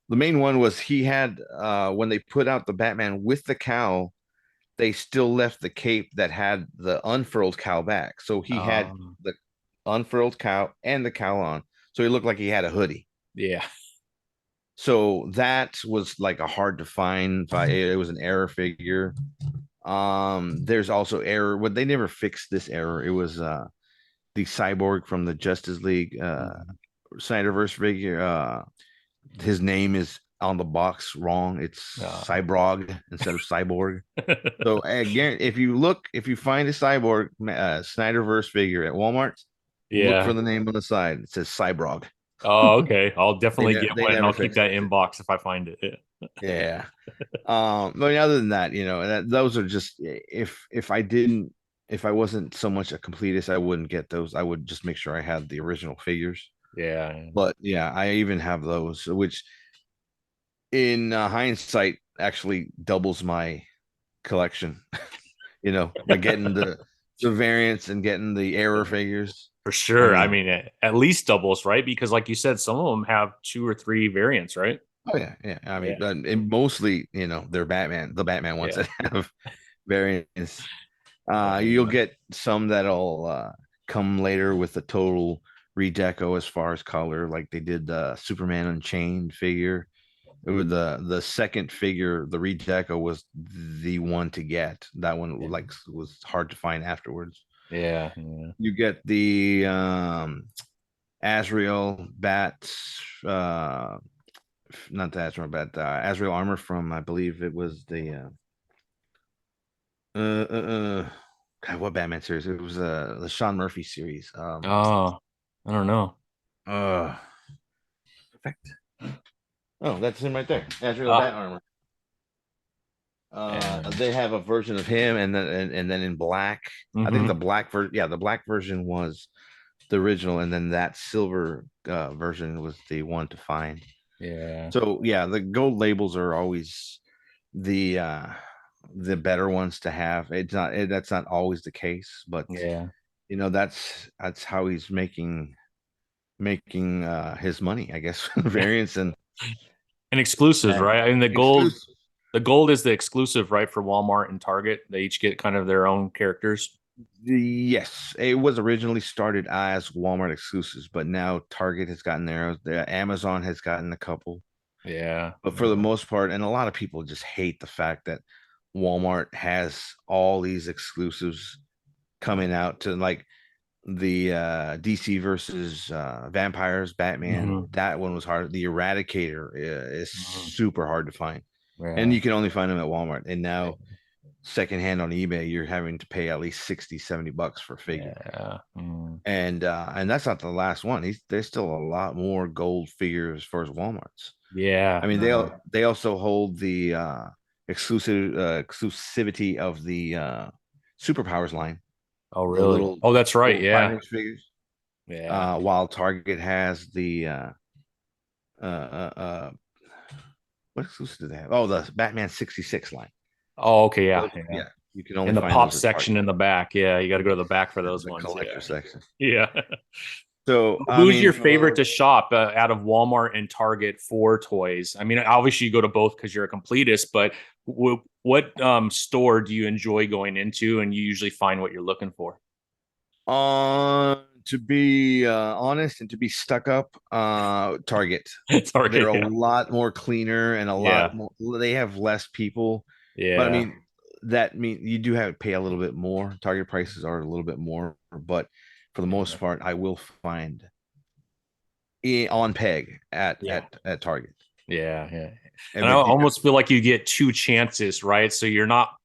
the main one was he had when they put out the Batman with the cowl, they still left the cape that had the unfurled cowl back. So he had Um, the unfurled cowl and the cowl on. So he looked like he had a hoodie. yeah. So that was like a hard to find by it was an error figure. There's also error. What they never fixed this error. It was the cyborg from the Justice League Mhm. Snyderverse figure. His name is on the box wrong. It's Uh, Cyborg instead of Cyborg. So again, if you find a Cyborg Snyderverse figure at Walmart, look for yeah. the name on the side. It says Cyborg. Oh, okay. I'll definitely get They one and never I'll keep fixed that it. inbox if I find it. Yeah. But I mean, other than that, those are just if I wasn't so much a completist, I wouldn't get those. I would just make sure I had the original figures. Yeah. But yeah, I even have those, which in hindsight actually doubles my collection. By getting the variants and getting the error figures. For I sure. I mean, mean, at least doubles, right? Because, like you said, some of them have two or three variants, right? oh yeah, yeah. I mean, Yeah. and mostly, they're the Batman ones Yeah. that have variants. You'll Yeah. get some that'll come later with a total redeco as far as color, like they did the Superman Unchained figure. It was the second figure, the redeco was the one to get. That one Yeah. like was hard to find afterwards. Yeah. Yeah. You get the Azrael bats, not the Azrael bat, Azrael armor from I believe it was uh, uh, uh God, what Batman series? It was the Sean Murphy series. Oh, I don't know. Uh, Perfect. Oh, that's him right there. Azrael bat Ah, armor. and They have a version of him, and then in black. I think hmm. the black version, yeah, the black version was the original, and then that silver version was the one to find. Yeah. So yeah, the gold labels are always the uh the better ones to have. That's not always the case, but Yeah. that's how he's making his money, I guess. Yeah. Variants And exclusives, and right? I mean, exclusive. the gold is the exclusive, right, for Walmart and Target. They each get kind of their own characters. Yes, it was originally started as Walmart exclusives, but now Target has gotten there. Amazon has gotten a couple, Yeah. but for the most part, and a lot of people just hate the fact that Walmart has all these exclusives coming out to like DC versus vampires Batman. Mhm. That one was hard. The Eradicator is Mhm. super hard to find, and Yeah. you can only find them at Walmart. And now secondhand on eBay, you're having to pay at least 60, $70 for a figure. Yeah. Mm. And that's not the last one. There's still a lot more gold figures as far as Walmart's. Yeah. I mean, Yeah. they also hold the exclusivity of the superpowers line, Oh, the really? Oh, that's right. little Yeah. 5 inch figures. Yeah. While Target has the uh, uh, uh, what exclusive do they have? Oh, the Batman 66 line. Oh, okay. Yeah. Those, Yeah. yeah, you can only In the find pop those at section Target, in the back. Yeah. You got to go to the back for those the ones. collector Yeah. section. Yeah. So, I Who's your mean, favorite to shop out of Walmart and Target for toys? I mean, obviously you go to both because you're a completist, but what store do you enjoy going into and you usually find what you're looking for? to be honest and to be stuck up, Target. They're Target. a Yeah. lot more cleaner and a lot Yeah. more. They have less people, but I Yeah. mean that mean you do have to pay a little bit more. Target prices are a little bit more, but for the most part, I will find on peg Yeah. at Target. Yeah. Yeah. And And I but almost feel like you get two chances, right? So you're not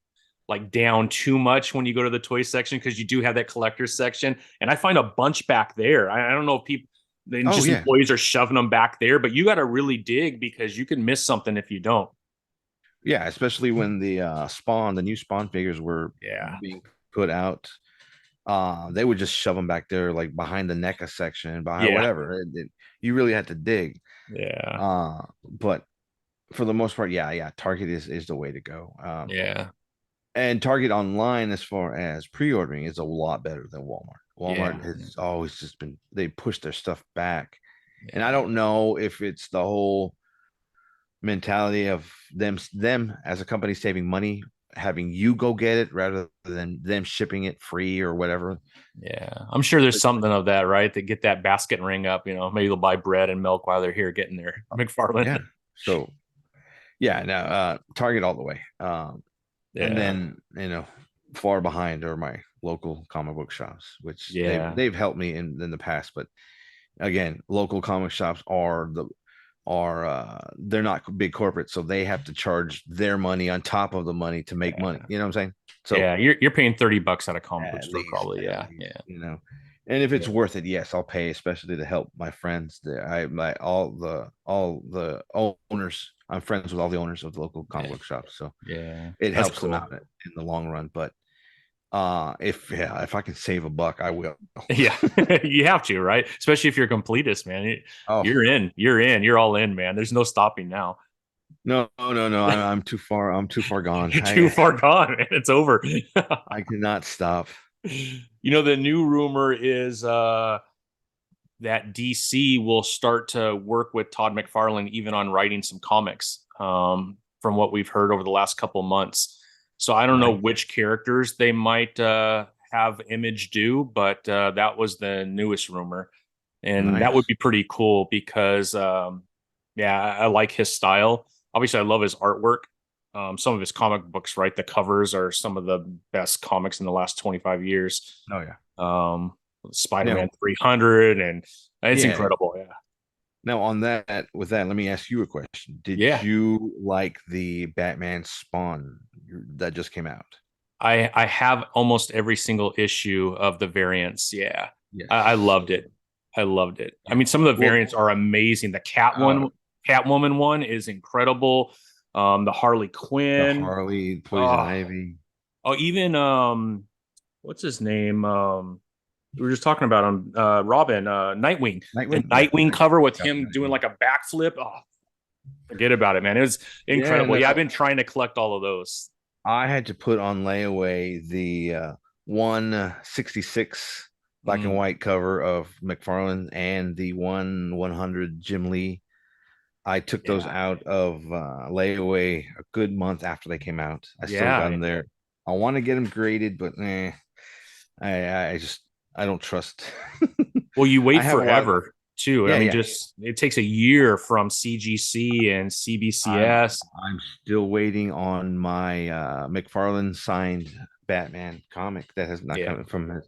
like down too much when you go to the toy section because you do have that collector section. And I find a bunch back there. I don't know if people, then oh just yeah, employees are shoving them back there, but you got to really dig because you can miss something if you don't. yeah, especially when the new Spawn figures were Yeah. being put out. They would just shove them back there, like behind the NECA section, behind Yeah. whatever. You really had to dig. Yeah. But for the most part, yeah, Target is the way to go. Yeah. And Target online, as far as pre-ordering, is a lot better than Walmart. Walmart Yeah. has always just been they push their stuff back, and I Yeah. don't know if it's the whole mentality of them as a company saving money, having you go get it rather than them shipping it free or whatever. Yeah. I'm sure there's But something of that, right? They get that basket ring up, maybe they'll buy bread and milk while they're here getting their McFarland. yeah, so yeah, now Target all the way. And Yeah. then far behind are my local comic book shops, which Yeah. they've helped me in the past. But again, local comic shops are they're not big corporate, so they have to charge their money on top of the money to make money. Yeah. You know what I'm saying? So Yeah. You're paying $30 at a comic book at store, least, probably. at Yeah. least, Yeah. and if it's Yeah. worth it, yes, I'll pay, especially to help my friends. All the owners. I'm friends with all the owners of the local comic Yeah. book shops, so Yeah. it That's helps them cool. out in the long run. But if I can save a buck, I will. Yeah, you have to, right? Especially if you're a completist, man. Oh You're in. You're in. You're all in, man. There's no stopping now. no, no, no! I'm too far. I'm too far gone. You're too far gone, man. It's over. I cannot stop. The new rumor is that DC will start to work with Todd McFarlane even on writing some comics. From what we've heard over the last couple months. So I don't know Nice, which characters they might have Image do, but that was the newest rumor. And that would nice. be pretty cool because yeah, I like his style. Obviously I love his artwork. Some of his comic books, right? The covers are some of the best comics in the last 25 years. Oh yeah. um Now, Spider-Man 300, and it's yeah. incredible. Yeah. Now on that, with that, let me ask you a question. Did Yeah. you like the Batman Spawn that just came out? I have almost every single issue of the variants. Yeah. I Yes. loved it. I loved it. I Yeah. mean, some of the Well, variants are amazing. The uh, Catwoman one is incredible. The Harley the Quinn. Harley, Poison Oh, Ivy, even what's his name? We were just talking about him, Robin, Nightwing. The Nightwing. Yeah, Nightwing cover with got him doing Nightwing. like a backflip. Oh, forget about it, man. It was Yeah, incredible. Yeah, I've no, been trying to collect all of those. I had to put on layaway the 166 black and Mm, white cover of McFarlane and the 100 Jim Lee. I took those yeah. out of layaway a good month after they came out. I still got Yeah. them there. I want to get them graded, but I just I don't trust. Well, you I wait have a lot. forever too. I Yeah, mean, yeah. just it takes a year from CGC and I'm CBCS. I'm still waiting on my McFarlane signed Batman comic that has not Yeah. come from it.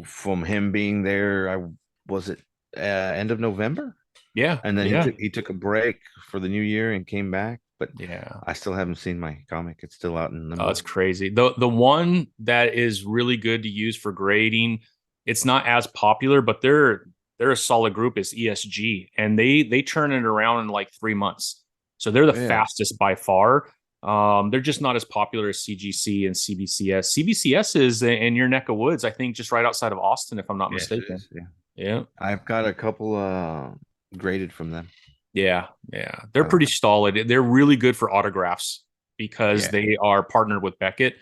from him being there. I was it end of November, Yeah, and then yeah, he took a break for the new year and came back. But yeah. I still haven't seen my comic. It's still out in Oh, it's limbo. crazy. The one that is really good to use for grading, it's not as popular, but they're a solid group is ESG, and they turn it around in like 3 months. So they're the Yeah, fastest by far. They're just not as popular as CGC and CBCS. CBCS is in your neck of woods, I think, just right outside of Austin, if I'm not yes, it mistaken. is. Yeah, Yeah. I've got a couple graded from them. Yeah, yeah. They're I like pretty them. solid. They're really good for autographs because Yeah, they are partnered with Beckett.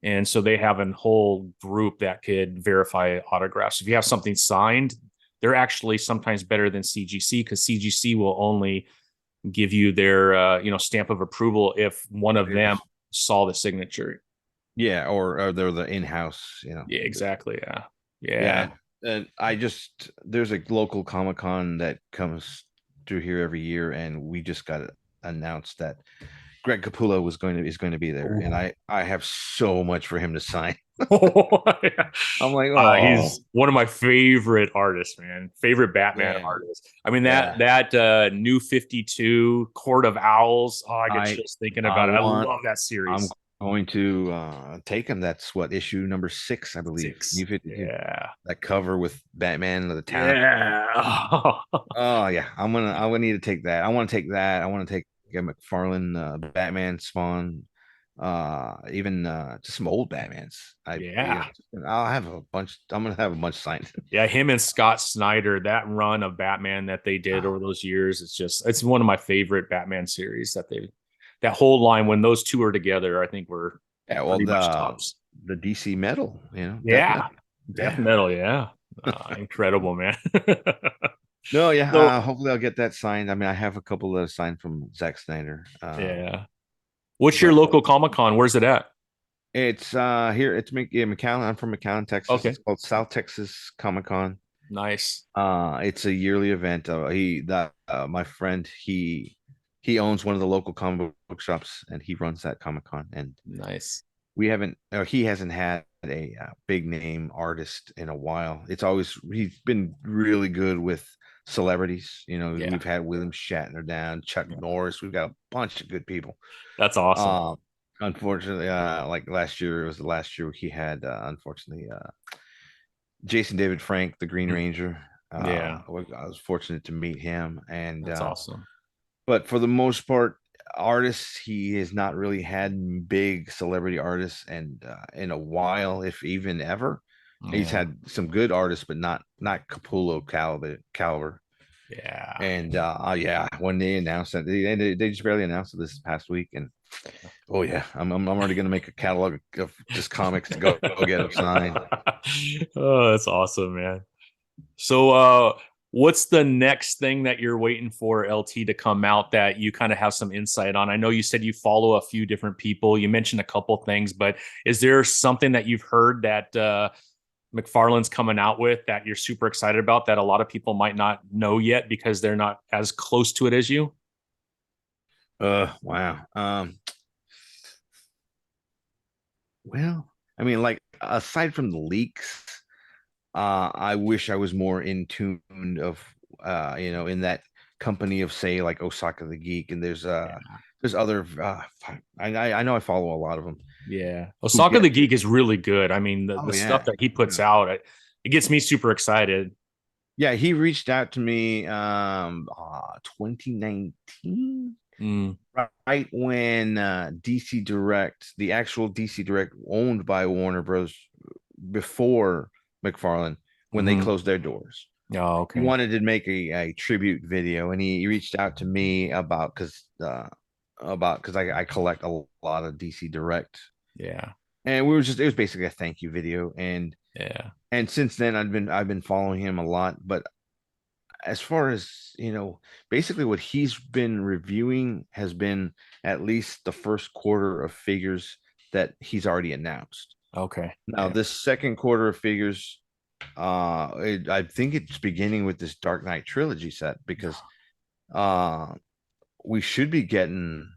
And so they have a whole group that could verify autographs. If you have something signed, they're actually sometimes better than CGC because CGC will only give you their stamp of approval if one of them it's saw the signature. yeah, or they're the in-house. Yeah, exactly. Yeah. Yeah, Yeah. and I just there's a local Comic Con that comes through here every year, and we just got it announced that Greg Capullo is going to be there, and Ooh. I have so much for him to sign. Yeah. I'm like, oh He's one of my favorite artists, man. Favorite Batman yeah, artist. I mean yeah. that New 52 Court of Owls. Oh, I get I chills thinking I about it. I want love that I'm series. going to take him. That's what issue number 6, I believe. New Six. 52. Yeah. That cover with Batman of the town. Yeah. Oh yeah, I'm gonna need to take that. I want to take that. I want to take a McFarlane Batman Spawn, even just some old Batmans. Yeah. I'll have a bunch. I'm gonna have a bunch signed. Yeah. Him and Scott Snyder, that run of Batman that they did over those years, it's one of my favorite Batman series that whole line when those two are together, I think we're Yeah, well pretty much tops. the DC metal, death Yeah. metal. Death Yeah. metal. Yeah. Incredible, man. No, yeah. So, Hopefully I'll get that signed. I mean, I have a couple that are signed from Zack Snyder. yeah. What's your But local Comic Con? Where's it at? it's here. It's McAllen. I'm from McAllen, Texas. Okay. It's called South Texas Comic Con. Nice. It's a yearly event. My friend he owns one of the local comic book shops, and he runs that Comic Con. And Nice. we haven't, or he hasn't had a big name artist in a while. He's been really good with celebrities. Yeah. We've had William Shatner down, Chuck Yeah. Norris. We've got a bunch of good people. That's awesome. Um, Unfortunately, like last year, it was the last year he had, unfortunately, Jason David Frank, the Green Mm. Ranger. Yeah. I was fortunate to meet him, and That's awesome. but for the most part, artists he has not really had big celebrity artists, and in a while, if even ever. He's Yeah. had some good artists, but not Capullo caliber. Yeah. And yeah, when they announced that, they just barely announced it this past week, and oh yeah, I'm already gonna make a catalog of just comics to go get them signed. Oh, that's awesome, man. So, what's the next thing that you're waiting for LT to come out that you kind of have some insight on? I know you said you follow a few different people. You mentioned a couple things, but is there something that you've heard that McFarlane's coming out with that you're super excited about that a lot of people might not know yet because they're not as close to it as you? Wow. Well, I mean, like aside from the leaks, I wish I was more in tune of in that company of, say, like Osaka the Geek, and there's other I know I follow a lot of them Yeah. who Osaka get the Geek is really good. I mean, the oh stuff yeah. that he puts Yeah. out, it gets me super excited. Yeah, he reached out to me 2019, Mm, right when DC Direct, the actual DC Direct owned by Warner Bros. Before McFarlane, when they hmm. closed their doors. Oh, He okay. wanted to make a tribute video, and he reached out to me about because I collect a lot of DC Direct, Yeah. and it was basically a thank you video, Yeah. and since then I've been following him a lot. But as far as basically what he's been reviewing has been at least the first quarter of figures that he's already announced. Okay. Now Yeah. this second quarter of figures, I think it's beginning with this Dark Knight trilogy set, because uh we should be getting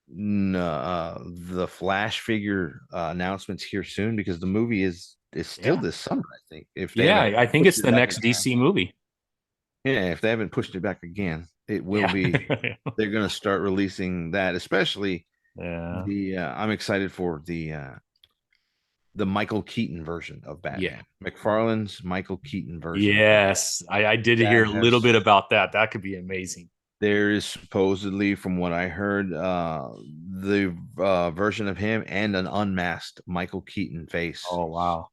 the Flash figure announcements here soon, because the movie is it's still Yeah. this summer, I think, if they Yeah. haven't I think pushed it's it the back next again. DC movie. Yeah, if they haven't pushed it back again, it will Yeah. be. They're going to start releasing that, especially Yeah. the. I'm excited for the Michael Keaton version of Yeah. Batman. McFarlane's Michael Keaton version of Batman. Yes. I did hear That a little has bit about that. That could be amazing. There is supposedly, from what I heard, the version of him and an unmasked Michael Keaton face. Oh, wow.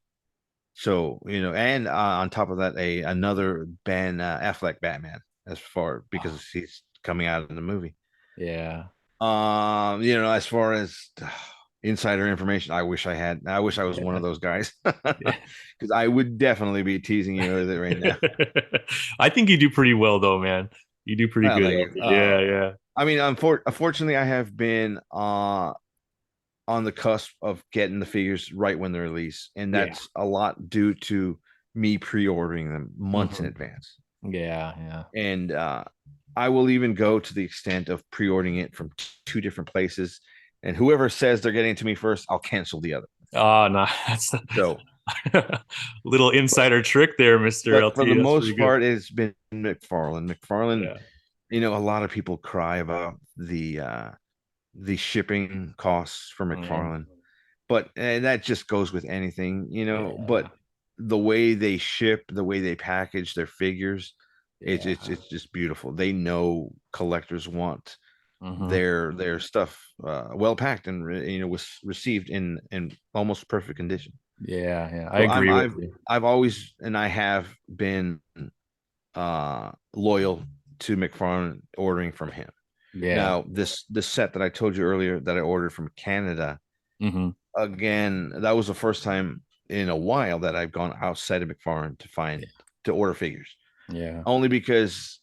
So, and on top of that, another Ben Affleck Batman, as far Oh, because he's coming out in the movie. yeah. As far as insider information, I wish I was one Yeah. of those guys, Yeah. because I would definitely be teasing you with it right now. I think you do pretty well though, man. You do pretty Well, good, thank you. LT. Yeah, yeah. I mean, unfortunately, I have been on the cusp of getting the figures right when they release, and Yeah. that's a lot due to me pre-ordering them months in Mhm. advance. Yeah, yeah. And I will even go to the extent of pre-ordering it from two different places, and whoever says they're getting it to me first, I'll cancel the other. Oh, no, that's So, a little insider trick there, Mr. but for the LT. That's pretty most good. part, it's been McFarlane. McFarlane, Yeah. a lot of people cry about the shipping costs for Mm, McFarlane, but that just goes with anything, but yeah. the way they ship, the way they package their figures, it's Yeah. it's just beautiful. They know collectors want Hmm. their stuff well packed and was received in almost perfect condition. Yeah, yeah. I So agree with you. I've always, and I have been loyal to McFarlane, ordering from him. Yeah. Now, this set that I told you earlier that I ordered from Canada, Hmm. again, that was the first time in a while that I've gone outside of McFarlane to order figures. Yeah. Only because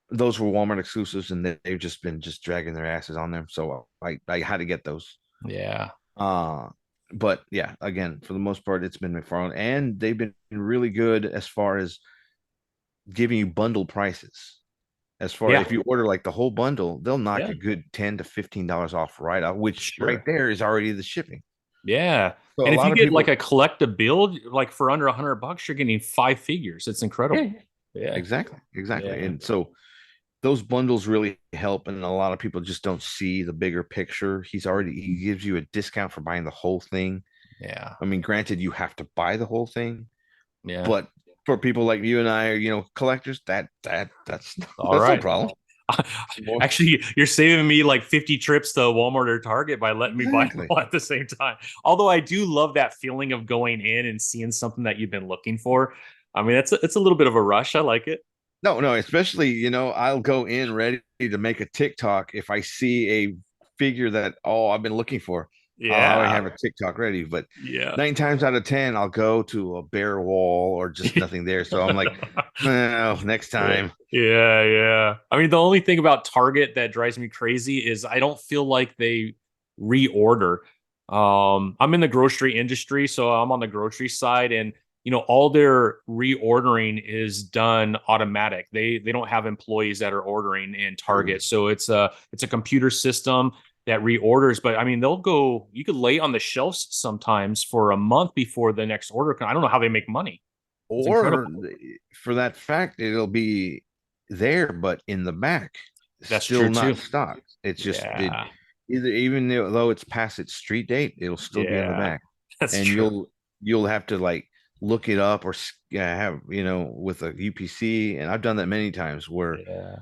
those were Walmart exclusives, and they've just been dragging their asses on them. So I had to get those. Yeah. Uh but yeah, again, for the most part, it's been McFarlane, and they've been really good as far as giving you bundle prices. As far Yeah. if you order like the whole bundle, they'll knock Yeah. a good $10 to $15 off right out, which right Sure. there is already the shipping. Yeah. So a And if lot you of get like people, a collective build, like for under $100, you're getting 5 figures. It's yeah, incredible. yeah, Yeah. exactly. Yeah. And so those bundles really help, and a lot of people just don't see the bigger picture. He gives you a discount for buying the whole thing. Yeah. I mean, granted, you have to buy the whole thing, Yeah. but for people like you and I, collectors, that's All that's no right. problem. Actually, you're saving me like 50 trips to Walmart or Target by letting me buy them Exactly. all at the same time. Although I do love that feeling of going in and seeing something that you've been looking for. I mean, it's a little bit of a rush. I like it. No, no, especially, I'll go in ready to make a TikTok if I see a figure that, I've been looking for. I already Yeah. have a TikTok ready, but Yeah. 9 times out of 10, I'll go to a bare wall or just nothing there. So I'm like, no, next Yeah, time. yeah, yeah. I mean, the only thing about Target that drives me crazy is I don't feel like they reorder. I'm in the grocery industry, so I'm on the grocery side, and all their reordering is done automatic. They don't have employees that are ordering in True. Target, so it's a computer system that reorders. But I mean, you could lay on the shelves sometimes for a month before the next order. I don't know how they make money. It's Or incredible. for that fact, it'll be there, but in the back, That's true still too. not stocked. It's just Yeah. even though it's past its street date, it'll still be in the Yeah. back, That's and true. you'll have to like look it up or have with a UPC, and I've done that many times where Yeah.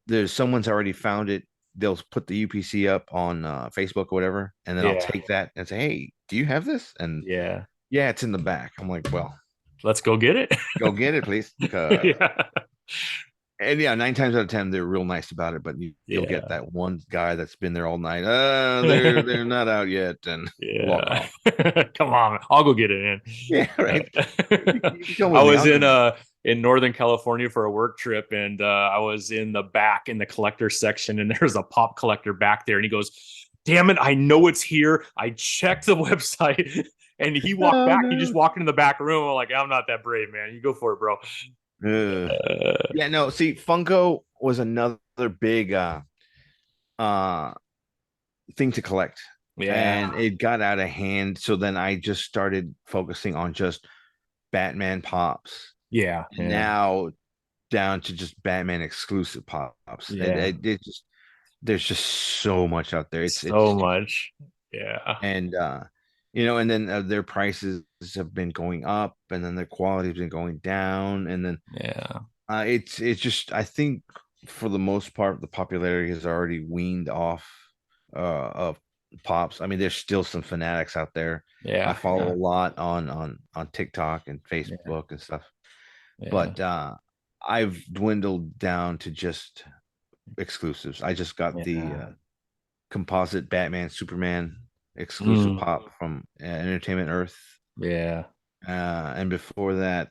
there's someone's already found it. They'll put the UPC up on Facebook or whatever, and then I'll Yeah. take that and say, "Hey, do you have this?" And Yeah. yeah, it's in the back. I'm like, well, Let's go get it. go get it, please. Yeah. And yeah, 9 times out of 10, they're real nice about it. But you'll get Yeah. that one guy that's been there all night. They're not out yet, and walk Yeah. off. Come on. I'll go get it Yeah, in. right. You can come I with me. was I'll go get it. in Northern California for a work trip, and I was in the back in the collector section, and there's a pop collector back there, and he goes, "Damn it, I know it's here. I checked the website." And he walked Oh back. He just no. walked into the back room. I'm like, I'm not that brave, man. You go for it, bro. Ugh. Uh, Yeah, no. See, Funko was another big uh thing to collect. Yeah. and it got out of hand. So then I just started focusing on just Batman pops, Yeah. and Yeah. now down to just Batman exclusive pops. And Yeah. it just there's just so much out there. So It's much. Yeah. and you know, and then their prices have been going up, and then their quality has been going down, and then Yeah. it's just I think for the most part the popularity has already weaned off of pops. I mean, there's still some fanatics out there. I Yeah. follow Yeah. a lot on TikTok and Yeah. Facebook and stuff, Yeah. but I've dwindled down to just exclusives. I just got the Yeah. composite Batman Superman exclusive Mm. pop from Entertainment Earth, Yeah. and before that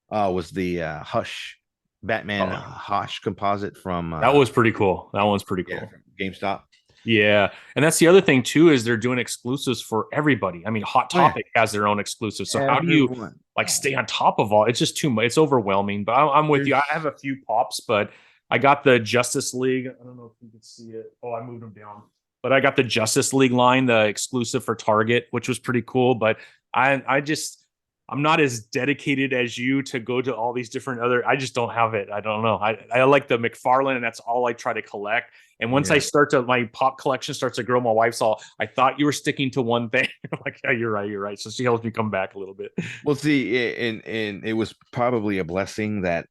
was the Hush Batman Oh, Hush composite from that was pretty cool. That one's pretty yeah, cool. from GameStop. Yeah. And that's the other thing too, is they're doing exclusives for everybody. I mean, Hot Oh yeah, Topic has their own exclusive. So how do you everyone. like stay on top of all? It's just too much. It's overwhelming. But I'm with you. I There's have a few pops, but I got the Justice League. I don't know if you can see it. Oh, I moved them down. But I got the Justice League line, the exclusive for Target, which was pretty cool. But I just I'm not as dedicated as you to go to all these different other. I just don't have it. I don't know. I like the McFarlane, and that's all I try to collect. And once I yeah. start to my pop collection starts to grow, my wife's all, I thought you were sticking to one thing. I'm like, yeah, you're right, you're right. So she helps me come back a little bit. Well, see, and it was probably a blessing that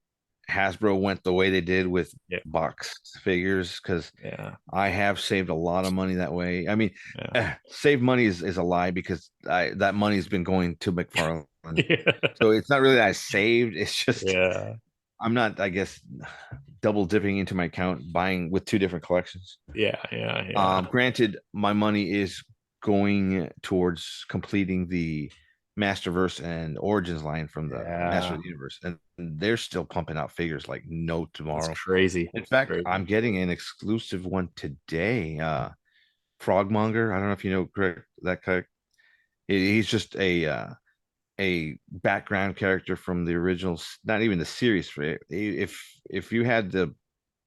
Hasbro went the way they did with Yeah, box figures because yeah, I have saved a lot of money that way. I mean, yeah, save money is a lie because that money's been going to McFarlane. yeah, So it's not really that I saved. It's just yeah, I'm not, I guess, double dipping into my account, buying with two different collections. yeah, yeah, yeah, Granted, my money is going towards completing the Masterverse and Origins line from the Master yeah. of the Universe, and they're still pumping out figures like no That's tomorrow. crazy. In It's fact, crazy. I'm getting an exclusive one today. Frogmonger. I don't know if you know Greg, that guy. He's just a background character from the original, not even the series. If you had the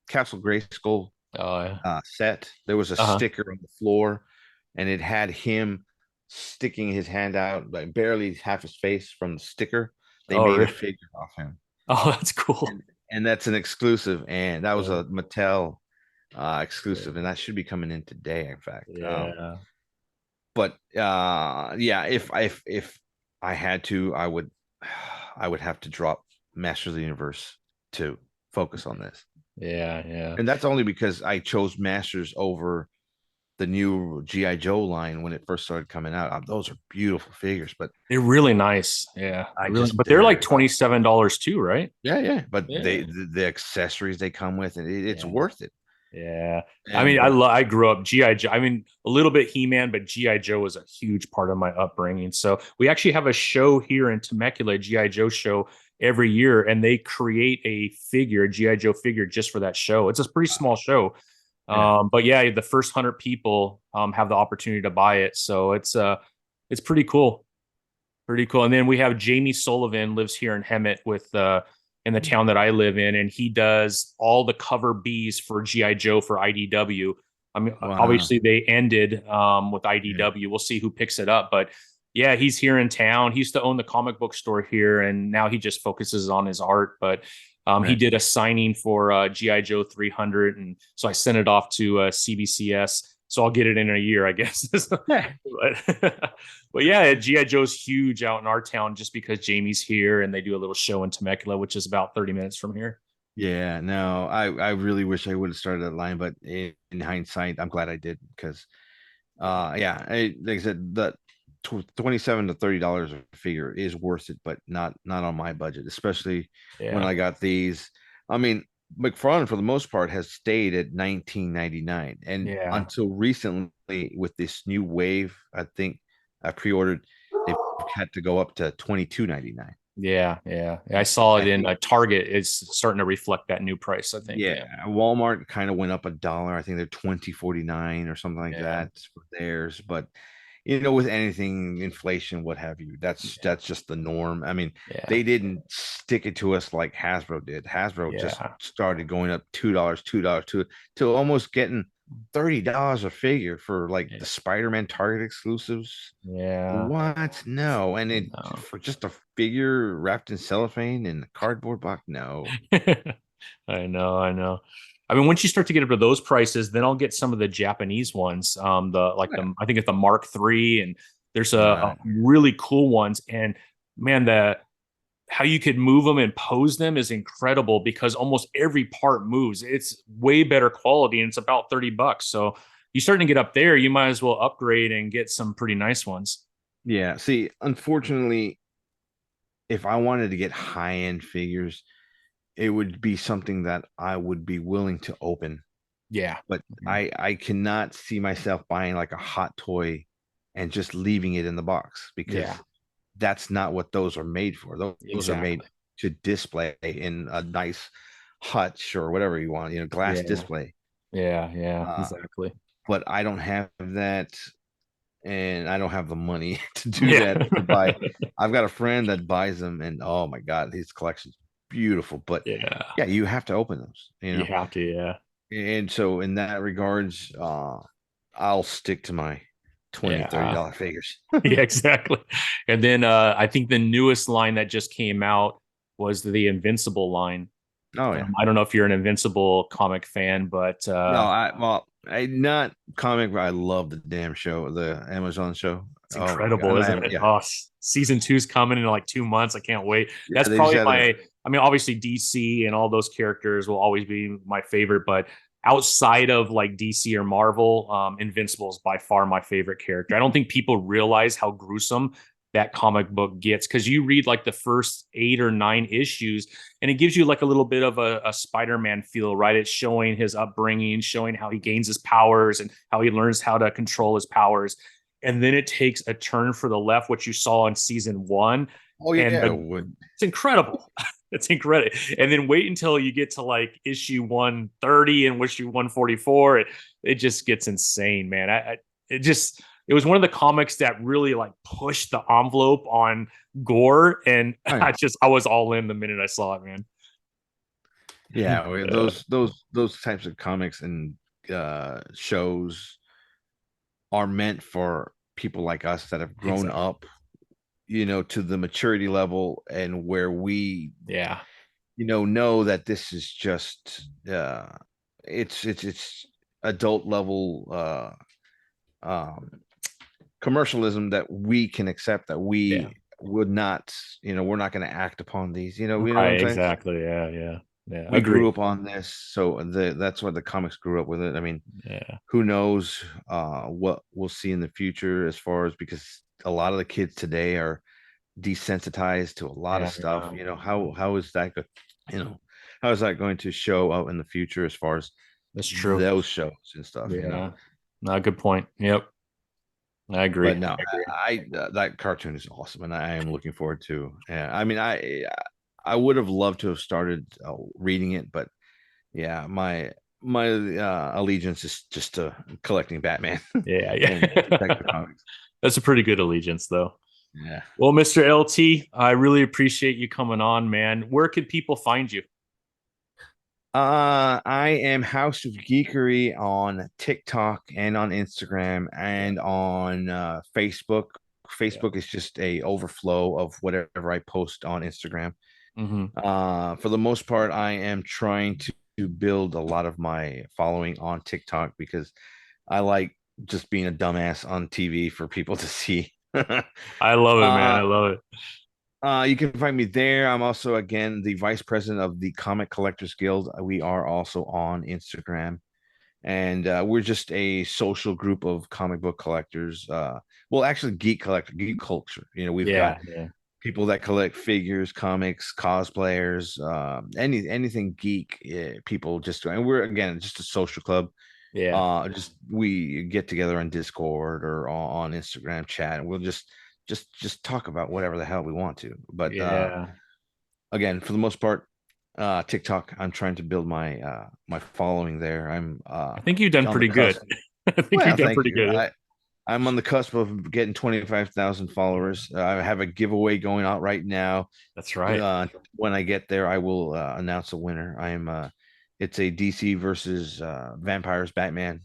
Castle Grayskull Oh yeah. set, there was a Uh-huh. sticker on the floor, and it had him sticking his hand out, like barely half his face from the sticker. They Oh made a really? figure off him, Oh, that's cool. and that's an exclusive, and that was Yeah, a Mattel yeah, exclusive, and that should be coming in today, in fact. yeah, But yeah, if I had to, I would I would have to drop Master of the Universe to focus on this. yeah, yeah. And that's only because I chose Masters over the new GI Joe line when it first started coming out. Those are beautiful figures, but They're really nice. Yeah, I really. just But they're like $27 too, right? yeah, yeah. But Yeah, the accessories they come with, and it's yeah. worth it. Yeah. I mean, And but I grew up GI Joe. I mean, a little bit He-Man, but GI Joe was a huge part of my upbringing. So we actually have a show here in Temecula, GI Joe show every year, and they create a figure, a GI Joe figure, just for that show. It's a pretty small show, yeah, but yeah, the first 100 people have the opportunity to buy it. So it's pretty cool. Pretty cool. And then we have Jamie Sullivan lives here in Hemet with in the town that I live in, and he does all the cover Bs for GI Joe for IDW. I mean, wow, obviously they ended with yeah, IDW. We'll see who picks it up, but yeah, he's here in town. He used to own the comic book store here, and now he just focuses on his art. But he right. did a signing for GI Joe 300, and so I sent it off to CBCS. So I'll get it in a year, I guess. Yeah, but, but yeah, GI Joe's huge out in our town just because Jamie's here and they do a little show in Temecula, which is about 30 minutes from here. yeah. No, I really wish I would have started that line, but in hindsight, I'm glad I did because yeah, like I said, the 27 to $30 a figure is worth it, but not on my budget, especially when Yeah. I got these. I mean, McFarlane for the most part has stayed at 19.99, and Yeah. until recently with this new wave, I think I pre-ordered, they've had to go up to 22.99. Yeah. Yeah. I saw I it in think a Target. It's starting to reflect that new price, I think. yeah, Yeah. Walmart kind of went up $1. I think they're 20.49 or something like Yeah. that for theirs, but you know, with anything, inflation, what have you, Yeah. that's just the norm. I mean, Yeah. they didn't stick it to us like Hasbro did. Hasbro just Yeah. started going up $2, $2, to almost getting $30 a figure for like Yeah. the Spider-Man Target exclusives. Yeah. What? No. And it No. for just a figure wrapped in cellophane and a cardboard box? No. I know, I know. I mean, once you start to get up to those prices, then I'll get some of the Japanese ones. The like Yeah. the I think it's the Mark III, and there's a Right. really cool ones. And man, the how you could move them and pose them is incredible because almost every part moves. It's way better quality and it's about $30. So you starting to get up there, you might as well upgrade and get some pretty nice ones. Yeah. See, unfortunately, if I wanted to get high-end figures, it would be something that I would be willing to open. Yeah. But Mhm. I cannot see myself buying like a hot toy and just leaving it in the box Yeah. because that's not what those are made for. Those are made Exactly. to display in a nice hutch or whatever you want, glass Yeah. display. Yeah. Yeah. Uh, Exactly. but I don't have that, and I don't have the money to do Yeah. that to buy. I've got a friend that buys them, and oh my God, his collection's beautiful. But Yeah. yeah, you have to open those, You have to. Yeah. And so in that regards, I'll stick to my 20 30 Yeah. dollar figures. Yeah, exactly. And then I think the newest line that just came out was the Invincible line. Oh yeah. I don't know if you're an Invincible comic fan, but No, I not comic, but I love the damn show, the Amazon show. it's Oh my God. incredible, isn't it? Yeah. Oh, season two's coming in like 2 months. I can't wait. Yeah, That's they just probably had a my, I mean, obviously DC and all those characters will always be my favorite, but outside of like DC or Marvel, Invincible is by far my favorite character. I don't think people realize how gruesome that comic book gets because you read like the first 8 or 9 issues and it gives you like a little bit of a Spider-Man feel, right? It's showing his upbringing, showing how he gains his powers and how he learns how to control his powers, and then it takes a turn for the left, which you saw in season one, oh and yeah, it the would. it's incredible. It's incredible. And then wait until you get to like issue 130 and issue 144. It just gets insane, man. It just it was one of the comics that really like pushed the envelope on gore, and Oh yeah. I was all in the minute I saw it, man. Yeah, Yeah, those types of comics and shows are meant for people like us that have grown exactly. up, to the maturity level and where we Yeah, know that this is just it's adult level commercialism that we can accept, that yeah. we would not, we're not going to act upon these, what I'm Right, saying. exactly. Yeah, yeah, yeah. We Agree. grew up on this, so that's what the comics grew up with it. I mean, Yeah, who knows what we'll see in the future, as far as, because a lot of the kids today are desensitized to a lot of yeah, stuff. yeah. How is that you know how is that going to show up in the future, as far as That's true. those shows and stuff. Yeah. No, good point. Yep. I agree. But no, I agree. that cartoon is awesome, and I am looking forward to. Yeah, I mean, I would have loved to have started reading it, but yeah, my allegiance is just to collecting Batman Yeah, and yeah. Detective Comics. That's a pretty good allegiance, though. Yeah. Well, Mr. LT, I really appreciate you coming on, man. Where can people find you? I am House of Geekery on TikTok and on Instagram Yeah, and on Facebook. yeah. Facebook is just a overflow of whatever I post on Instagram. Hmm. For the most part, I am trying to build a lot of my following on TikTok because I like just being a dumbass on TV for people to see. I love it, man. uh, I love it. you can find me there. I'm also, again, the vice president of the Comic Collectors Guild. We are also on Instagram, and we're just a social group of comic book collectors. Well, actually, geek culture. We've got Yeah, yeah, people that collect figures, comics, cosplayers, anything geek. People just, and we're, again, just a social club. yeah, Just we get together on Discord or on Instagram chat, and we'll just talk about whatever the hell we want to. But yeah. again, for the most part, TikTok, I'm trying to build my following there. I'm I think you've done on the pretty good. cusp. I think Well, you've done thank pretty you. good. I'm on the cusp of getting 25,000 followers. I have a giveaway going out right now. That's right. When I get there, I will announce a winner. It's a DC versus Vampires Batman.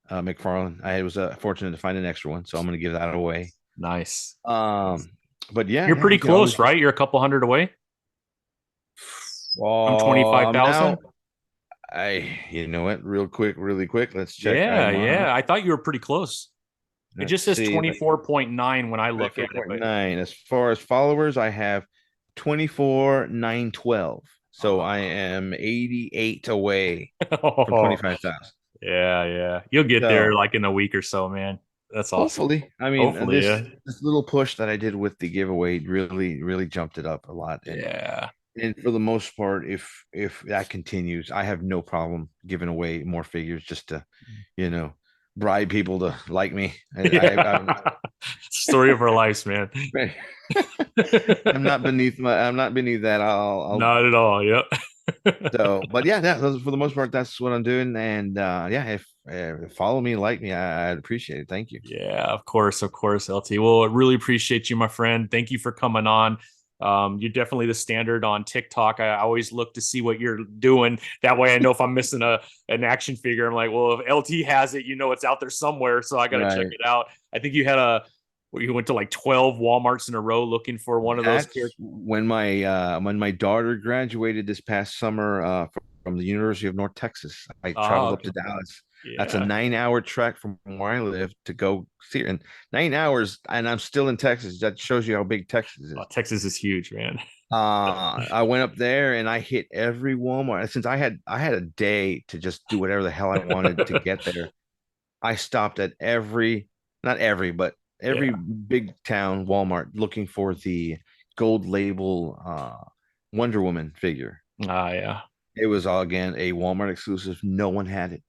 McFarlane. I was fortunate to find an extra one, so I'm going to give that away. Nice. But yeah, You're yeah, pretty you can always. close, right? You're a couple hundred away from Now 25,000. you know what? Real quick, really quick. Let's check. Yeah, yeah. I thought you were pretty close. It Let's just says see. Like 24.9 when I look at it, but 24.9. As far as followers, I have 24,912. So I am 88 away from oh, 25,000. yeah, yeah. You'll get there So like in a week or so, man. That's awesome. hopefully, I mean, Hopefully, this yeah. this little push that I did with the giveaway really jumped it up a lot. Yeah. And for the most part, if that continues, I have no problem giving away more figures just to, you know, bribe people to like me. Yeah. Story of our lives, man. I'm not beneath that. I'll Not at all. Yep. so, but yeah, for the most part, that's what I'm doing. And yeah, if follow me, like me, I'd appreciate it. Thank you. Yeah, of course, LT. Well, I really appreciate you, my friend. Thank you for coming on. You're definitely the standard on TikTok. I always look to see what you're doing. That way I know if I'm missing an action figure. I'm like, well, if LT has it, you know it's out there somewhere. So I gotta check Right. it out. I think you went to like 12 Walmarts in a row looking for one of those That's characters. when my daughter graduated this past summer from the University of North Texas. I Ah, traveled up okay. to Dallas. That's a Yeah. 9 hour trek from where I live to go see her. And 9 hours, and I'm still in Texas. That shows you how big Texas Oh, is. Texas is huge, man. I went up there and I hit every Walmart. Since I had a day to just do whatever the hell I wanted to get there. I stopped at not every, but every Yeah. big town Walmart looking for the gold label Wonder Woman figure. Ah, yeah. It was all again a Walmart exclusive. No one had it.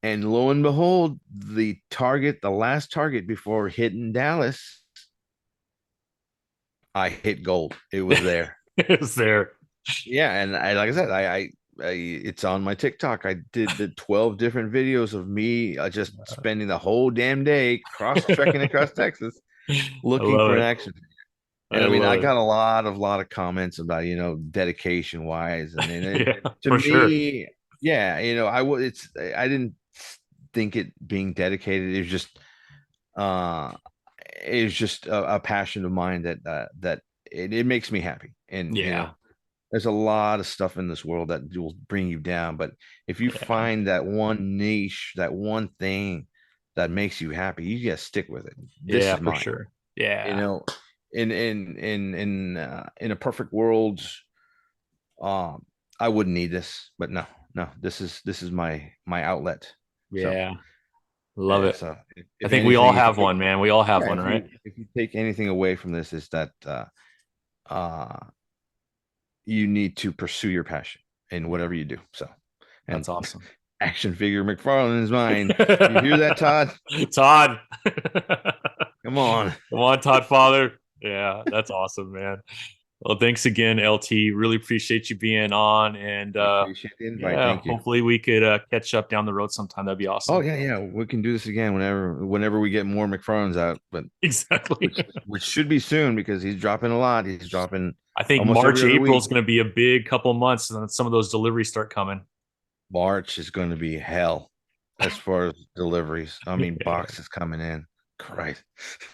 And lo and behold, the last Target before hitting Dallas, I hit gold. It was there. It's there. Yeah, and like I said, it's on my TikTok. I did the 12 different videos of me just spending the whole damn day cross trekking across Texas I looking love for an it. action. And I I mean, love I it. got a lot of comments about, dedication wise. And Yeah, to for sure. me, yeah, I didn't think it being dedicated. Uh, it was just a passion of mine that it makes me happy. And, Yeah. there's a lot of stuff in this world that will bring you down. But if you Yeah. find that one niche, that one thing that makes you happy, you gotta stick with it. This Yeah, is for mine. sure. You Yeah. know, in a perfect world, um, I wouldn't need this, but no, no, this is my outlet. So Yeah. Love yeah, it. so I if think we all anything, if you have one, man. We all have yeah, one, right? if you take anything away from this, is that uh you need to pursue your passion in whatever you do. So, and That's awesome. action figure McFarlane is mine. You hear that, Todd? Todd. Come on. Come on, Todd Father. Yeah, that's awesome, man. Well, thanks again, LT. Really appreciate you being on. And I appreciate the invite. yeah, Thank you. hopefully we could catch up down the road sometime. That'd be Oh awesome. yeah, yeah. We can do this again whenever we get more McFarlanes out, but Exactly. which should be soon because he's dropping a lot. He's dropping I think almost every March, other April week. is going to be a big couple months, and then some of those deliveries start coming. March is going to be hell as far as deliveries. I mean, Yeah. boxes coming in. Christ.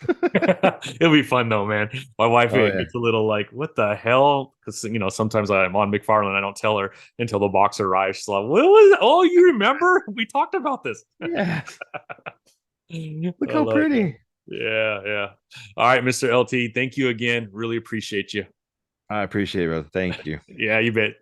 It'll be fun though, man. My wife Oh yeah. gets a little like, "What the hell?" Because sometimes I'm on McFarland. I don't tell her until the box arrives. She's like, "What was? Oh, you remember? We talked about this." Yes. I Look how love it, man. pretty. Yeah, yeah. All right, Mr. LT. Thank you again. Really appreciate you. I appreciate it, brother. Thank you. Yeah, you bet.